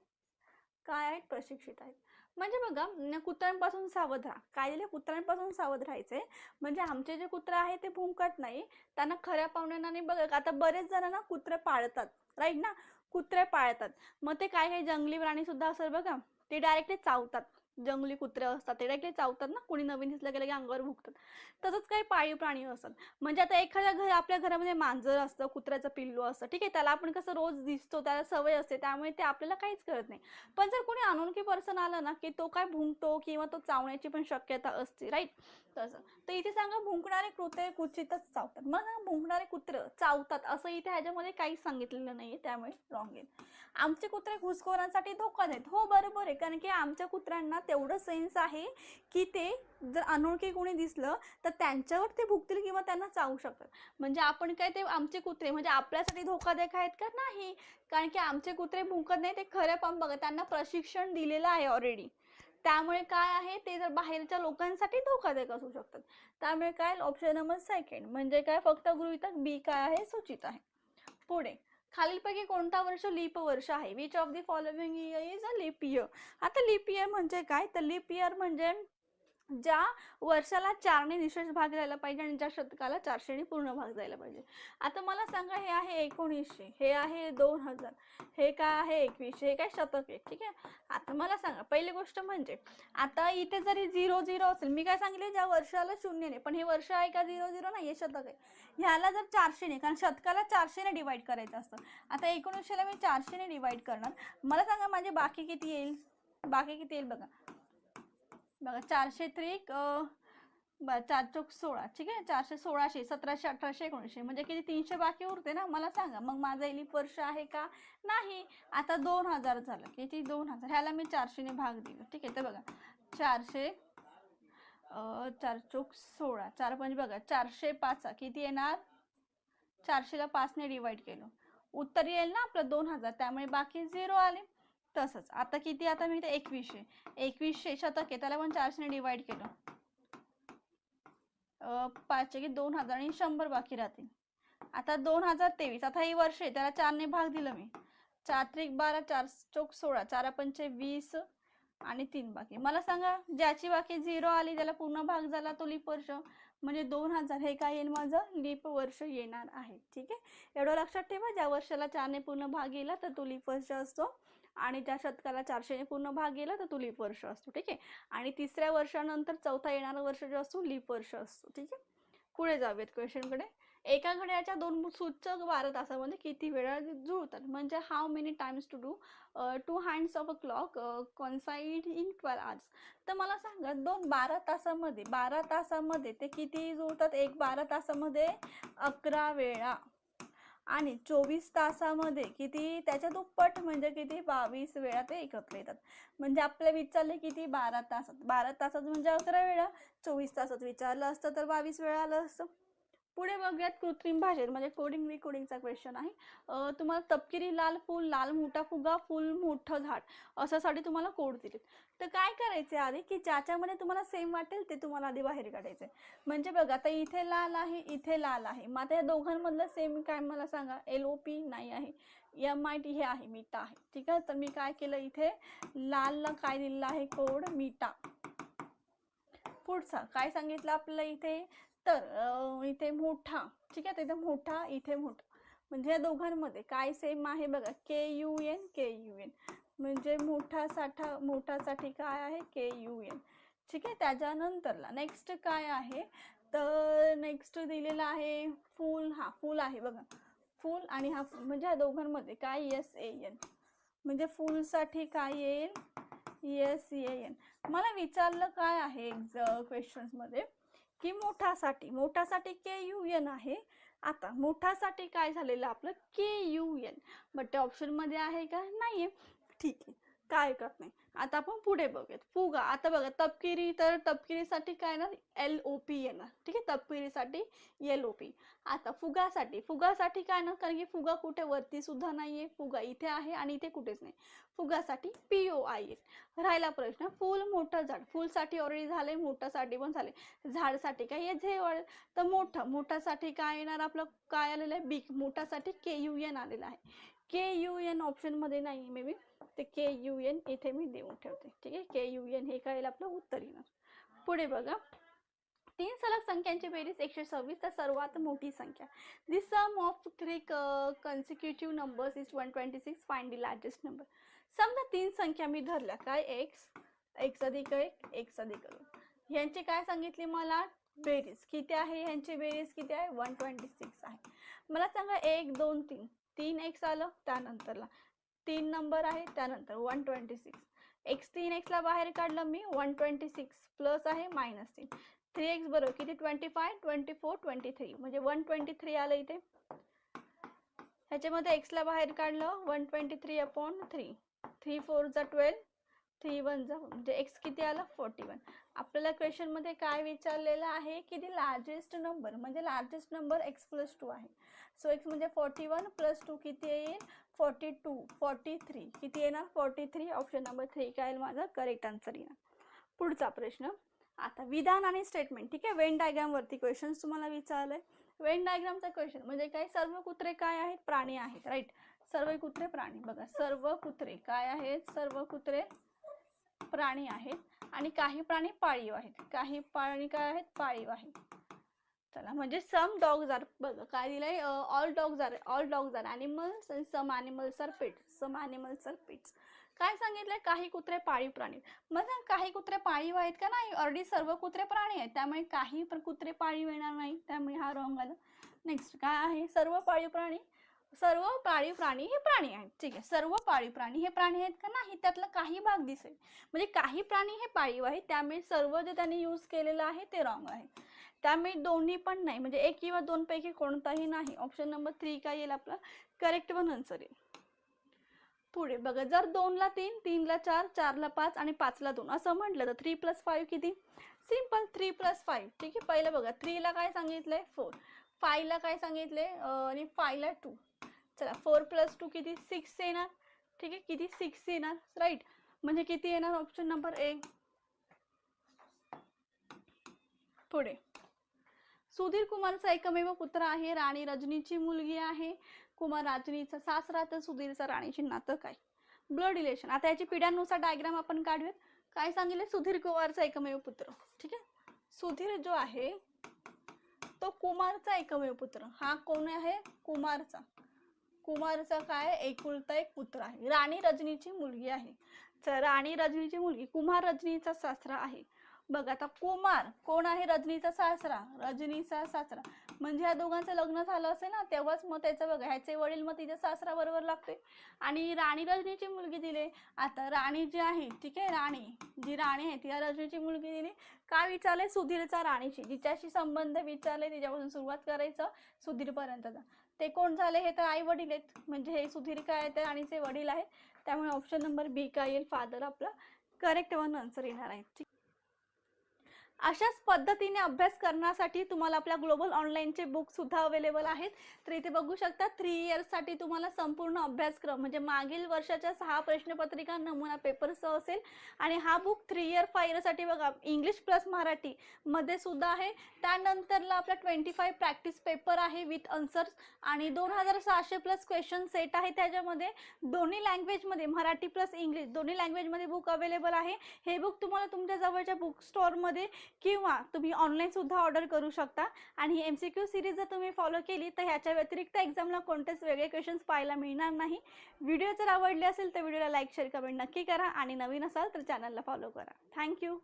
काय आहेत प्रशिक्षित आहेत. म्हणजे बघा कुत्र्यांपासून सावध राहा, काय दिले कुत्र्यांपासून सावध राहायचे. म्हणजे आमचे जे कुत्रे आहे ते भुंकत नाही, त्यांना खऱ्या पाहुण्यांना बघा. आता बरेच जण ना कुत्रे पाळतात, राईट ना, कुत्रे पाळतात. मग ते काय काही जंगली प्राणी सुद्धा असेल बघा, ते डायरेक्टली चावतात. जंगली कुत्रे असतात ते डायरेक्टली चावतात ना, कुणी नवीन दिसलं गेलं की अंगावर भुंकतात. तसंच काही पाळीव प्राणी असतात. म्हणजे आता एखाद्या घर आपल्या घरामध्ये मांजर असतं, कुत्र्याचं पिल्लू असतं, ठीक आहे, त्याला आपण कसं रोज दिसतो, त्याला सवय असते, त्यामुळे ते आपल्याला काहीच करत नाही. पण जर कोणी अनोळखी पर्सन आलं ना की तो काय भुंकतो किंवा तो चावण्याची पण शक्यता असते, राईट. तसं तर इथे सांगा भुंकणारे कुत्रे क्वचितच चावतात. मग भुंकणारे कुत्रे चावतात असं इथे ह्याच्यामध्ये काहीच सांगितलेलं नाहीये, त्यामुळे रॉंग आहे. आमचे कुत्रे घुसखोरांसाठी धोका देत. हो बरोबर आहे, कारण की आमच्या कुत्र्यांना तेवढं सेन्स आहे की ते जर अनोळखी कोणी दिसलं तर त्यांच्यावर ते भुंकतील किंवा त्यांना चावू शकतात. म्हणजे आपण काय ते आमचे कुत्रे म्हणजे आपल्यासाठी धोकादायक आहेत का नाही, कारण की आमचे कुत्रे भुंकत नाही, ते खरं पण बघा त्यांना प्रशिक्षण दिलेलं आहे ऑलरेडी. त्यामुळे काय आहे ते जर बाहेरच्या लोकांसाठी धोकादायक असू शकतात. त्यामुळे काय ऑप्शन नंबर सेकंड म्हणजे काय फक्त गृहीतक बी काय आहे सूचित आहे. पुढे खालीलपैकी कोणता वर्ष लीप वर्ष आहे. Which of the following year is a leap year. आता लीप इयर म्हणजे काय, तर लीप इयर म्हणजे ज्या वर्षाला 4ने निशेष भाग जायला पाहिजे आणि ज्या शतकाला 400ने पूर्ण भाग जायला पाहिजे. आता मला सांगा हे आहे 1900, हे आहे 2000, हे काय आहे 2100, हे काय शतक आहे, ठीक आहे. आता मला सांगा पहिली गोष्ट म्हणजे आता इथे जरी 00 असेल, मी काय सांगितले ज्या वर्षाला 0 नाही, पण हे वर्ष आहे का 00 नाही, हे शतक आहे. ह्याला जर 400 ने, कारण शतकाला 400 ने डिवाइड करायचं असतं. आता 1900ला मी 400 ने डिवाइड करणार. मला सांगा माझे बाकी किती येईल, बाकी किती येईल बघा, बघा 400 त्रिक 4 चौक 16, ठीक आहे, 400 1600 1700 1800 1900 म्हणजे किती 300 बाकी उरते ना. मला सांगा मग माझा लीप वर्ष आहे का नाही. आता 2000 झालं, किती 2000, ह्याला मी 400 ने भाग दिलं, ठीक आहे. तर बघा 400 4 चौक 16, 4 5 बघा 405 किती येणार, 400ला 5 ने डिवाइड केलं, उत्तर येईल ना आपलं 2000, त्यामुळे बाकी 0 आले. तसंच आता किती, आता मी 2100 शतक आहे, त्याला पण 400 ने डिवाइड केलं, 5 की 2000 आणि 100 बाकी राहतील. आता 2023, आता हे वर्ष आहे त्याला 4 ने भाग दिलं मी, 4 त्रिक 12, 4 चौक 16, 4 पंचे 20 आणि 3 बाकी. मला सांगा ज्याची बाकी 0 आली त्याला पूर्ण भाग झाला तो लीप वर्ष, म्हणजे 2000 हे काय येईल माझं लीप वर्ष येणार आहे, ठीक आहे. एवढं लक्षात ठेवा, ज्या वर्षाला 4 ने पूर्ण भाग गेला तर तो लीप वर्ष असतो, आणि ज्या शतकाला 400 ने पूर्ण भाग गेला तर तो लीप वर्ष असतो, ठीक आहे. आणि तिसऱ्या वर्षानंतर चौथा येणारा वर्ष जो असतो लीप वर्ष असतो, ठीक आहे. पुढे जाऊयात क्वेश्चनकडे. एका घड्याळाच्या 2 सूचक 12 तासामध्ये किती वेळा जुळतात, म्हणजे how many times to do 2 hands of a clock coincide in 12 hours. तर मला सांगा 12 तासामध्ये ते किती जुळतात? एक 12 तासामध्ये 11 वेळा आणि 24 तासामध्ये किती? त्याच्या दुप्पट म्हणजे किती? 22 वेळा ते एकत्र येतात. म्हणजे आपल्याला विचारले किती? 12 तासात म्हणजे 11 वेळा, 24 तासात विचारलं असतं तर 22 वेळा आलं असतं. पुढे बघूयात कृत्रिम भाषेत म्हणजे कोडिंग रिकोडिंगचा क्वेश्चन आहे. तुम्हाला तपकिरी लाल फूल, लाल मोठा फुगा, फुल मोठं झाड अशासाठी तुम्हाला कोड दिलेत. तर काय करायचे आधी की ज्याच्यामध्ये तुम्हाला सेम वाटेल ते तुम्हाला आधी बाहेर काढायचे. म्हणजे बघा आता इथे लाल आहे, इथे लाल आहे, मग आता या दोघांमधलं सेम काय मला सांगा? LOP नाही आहे, MIT हे आहे, मीटा आहे. ठीक आहे, तर मी काय केलं इथे लालला काय दिलेलं आहे? कोड मीटा. पुढचा काय सांगितलं आपल्याला इथे? तर इथे मोठा, ठीक आहे, तिथे मोठा, इथे मोठा, म्हणजे या दोघांमध्ये काय सेम आहे बघा? KUN. म्हणजे मोठासाठी काय आहे? KUN. ठीक आहे, त्याच्यानंतरला नेक्स्ट काय आहे? तर नेक्स्ट दिलेला आहे फूल. हा फूल आहे बघा, फूल आणि हा फूल, म्हणजे या दोघांमध्ये काय? SAN. म्हणजे फूलसाठी काय येईल? SAN. मला विचारलं काय आहे क्वेश्चन्स मध्ये की मोठासाठी KUN आहे. आता मोठासाठी काय झालेलं आपलं? KUN, बट ते ऑप्शन मध्ये आहे का? नाहीये. ठीक आहे, काय करत नाही. आता आपण पुढे बघूयात. फुगा. आता बघा तपकिरी, तर तपकिरीसाठी काय ना? LOP येणार. ठीक आहे, तपकिरीसाठी LOP. आता फुगासाठी काय ना? कारण की फुगा कुठे? वरती सुद्धा नाहीये, फुगा इथे आहे आणि इथे कुठेच नाही. फुगासाठी POI येईल. राहिला प्रश्न फूल मोठं झाड. फुलसाठी ऑलरेडी झाले, मोठासाठी पण झाले. झाडसाठी काय? हे झेवळ. तर मोठासाठी काय येणार आपलं? काय आलेलं आहे? बिग. मोठासाठी KUN आलेलं आहे. KUN ऑप्शन मध्ये नाही मे बी, ते KUN इथे मी देऊन ठेवते. ठीक आहे, KUN हे काय आपलं उत्तर येणार. पुढे बघा, 3 सलग संख्यांची बेरीज 126 तर सर्वात मोठी संख्या. The sum of 3 consecutive numbers is 126. Find the largest number. समजा 3 संख्या मी धरल्या, काय? x अधिक 1, x अधिक 2. यांची काय सांगितली मला? बेरीज किती आहे? यांची बेरीज किती आहे? 126 आहे. मला सांगा 1 2 3, 3x आलं, त्यानंतरला 3 नंबर आहे, त्यानंतर 126. x ला बाहेर काढलं मी, 126 प्लस आहे -3. 3x बरोबर किती? 25, 24, 23, म्हणजे 123 आलं इथे. ह्याच्यामध्ये x ला बाहेर काढलं, 123/3. 3 4 जा 12, 3 1 जा, म्हणजे x किती आला? 41. आपल्याला क्वेश्चन मध्ये काय विचारलेलं आहे की दी लार्जेस्ट नंबर, म्हणजे लार्जेस्ट नंबर x + 2 आहे. सो x म्हणजे 41 + 2 किती येईल? 42. 43 किती येणार? 43. ऑप्शन नंबर 3 काय माझा करेक्ट आन्सर येणार. पुढचा प्रश्न. आता विधान आणि स्टेटमेंट. ठीक आहे, वेन डायग्राम वरती क्वेश्चन तुम्हाला विचारलंय. वेन डायग्रामचा क्वेश्चन म्हणजे काय? सर्व कुत्रे काय आहेत? प्राणी आहेत. राईट, सर्व कुत्रे प्राणी. बघा सर्व कुत्रे काय आहेत? सर्व कुत्रे प्राणी आहेत आणि काही प्राणी पाळीव आहेत. काही प्राणी काय आहेत? पाळीव आहेत. चला, म्हणजे सम डॉग्स आर, बघा काय दिलंय? All dogs are animals and some animals are pets. Some animals are pets. काय सांगितलंय? काही कुत्रे पाळीव प्राणी. मग काही कुत्रे पाळीव आहेत का? नाही, ऑलरेडी सर्व कुत्रे प्राणी आहेत, त्यामुळे काही कुत्रे पाळीव येणार नाही, त्यामुळे हा रॉंग आला. नेक्स्ट काय आहे? सर्व पाळीव प्राणी हे प्राणी आहेत. ठीक आहे, सर्व पाळीव प्राणी हे प्राणी आहेत का? नाही, त्यातला काही भाग दिसेल, म्हणजे काही प्राणी हे पाळीव आहेत, त्यामुळे सर्व जे त्यांनी यूज केलेलं आहे ते रॉंग आहे. त्यामुळे दोन्ही पण नाही, म्हणजे 1 किंवा 2 पैकी कोणताही नाही. ऑप्शन नंबर 3 काय येईल आपला? करेक्ट वन आन्सर येईल. पुढे बघा, जर 2 ला 3, 3 ला 4, 4 ला 5 आणि 5 ला 2 असं म्हटलं तर 3 + 5 किती? सिंपल, 3 + 5. ठीक आहे, पहिलं बघा 3 ला काय सांगितलंय? 4. 5 ला काय सांगितले? आणि 5 ला 2. चला, 4 + 2 किती? 6 येणार. ठीक आहे, किती? 6 येणार. राईट, म्हणजे किती येणार? Option number 1. पुढे, सुधीर कुमारचा एकमेव पुत्र आहे, राणी रजनीची मुलगी आहे. कुमार राजनीचा सासरा, तर सुधीरचा राणीची नातं काय? Blood relation. आता याची पिढ्यानुसार डायग्राम आपण काढूयात. काय सांगितले? सुधीर कुमारचा एकमेव पुत्र. ठीक आहे, सुधीर जो आहे तो कुमारचा एकमेव पुत्र. हा कोण आहे? कुमारचा काय? एकुलता एक पुत्र आहे. राणी रजनीची मुलगी आहे. तर राणी रजनीची मुलगी, कुमार रजनीचा सासरा आहे. बघा आता कुमार कोण आहे? रजनीचा सासरा. म्हणजे या दोघांचं लग्न झालं असेल ना तेव्हाच मग त्याचं बघा ह्याचे वडील मग तिच्या सासरा बरोबर लागते. आणि राणी रजनीची मुलगी दिली. आता राणी जी आहे ठीक आहे, राणी आहे तिला रजनीची मुलगी दिली. का विचारले? सुधीरचा राणीची, जिच्याशी संबंध विचारले तिच्यापासून सुरुवात करायचं सुधीरपर्यंतचा. ते कोण झाले? हे तर आई वडील आहेत, म्हणजे हे सुधीर काय आहे तर राणीचे वडील आहेत. त्यामुळे ऑप्शन नंबर बी काय येईल? फादर आपला करेक्ट वन आन्सर येणार आहे. अशाच पद्धतीने अभ्यास करण्यासाठी तुम्हाला आपल्या ग्लोबल ऑनलाईनचे बुक सुद्धा अवेलेबल आहेत. तर इथे बघू शकता 3 इयर्ससाठी तुम्हाला संपूर्ण अभ्यासक्रम म्हणजे मागील वर्षाच्या 6 प्रश्नपत्रिका नमुना पेपरसह असेल. आणि हा बुक 3 इयर 5 इयरसाठी बघा इंग्लिश प्लस मराठी मध्ये सुद्धा आहे. त्यानंतरला आपला 25 प्रॅक्टिस पेपर आहे विथ आन्सर्स आणि 2600 प्लस क्वेश्चन सेट आहे. त्याच्यामध्ये दोन्ही लँग्वेजमध्ये मराठी प्लस इंग्लिश दोन्ही लँग्वेजमध्ये बुक अवेलेबल आहे. हे बुक तुम्हाला तुमच्या जवळच्या बुक स्टोअरमध्ये किंवा तुम्ही ऑनलाईन सुद्धा ऑर्डर करू शकता. आणि ही MCQ सिरीज जर तुम्ही फॉलो केली तर ह्याच्या व्यतिरिक्त एक्झामला कोणतेच वेगळे क्वेश्चन्स पाहायला मिळणार नाही. व्हिडिओ जर आवडले असेल तर व्हिडिओला लाईक शेअर कमेंट नक्की करा आणि नवीन असाल तर चॅनलला फॉलो करा. थँक्यू.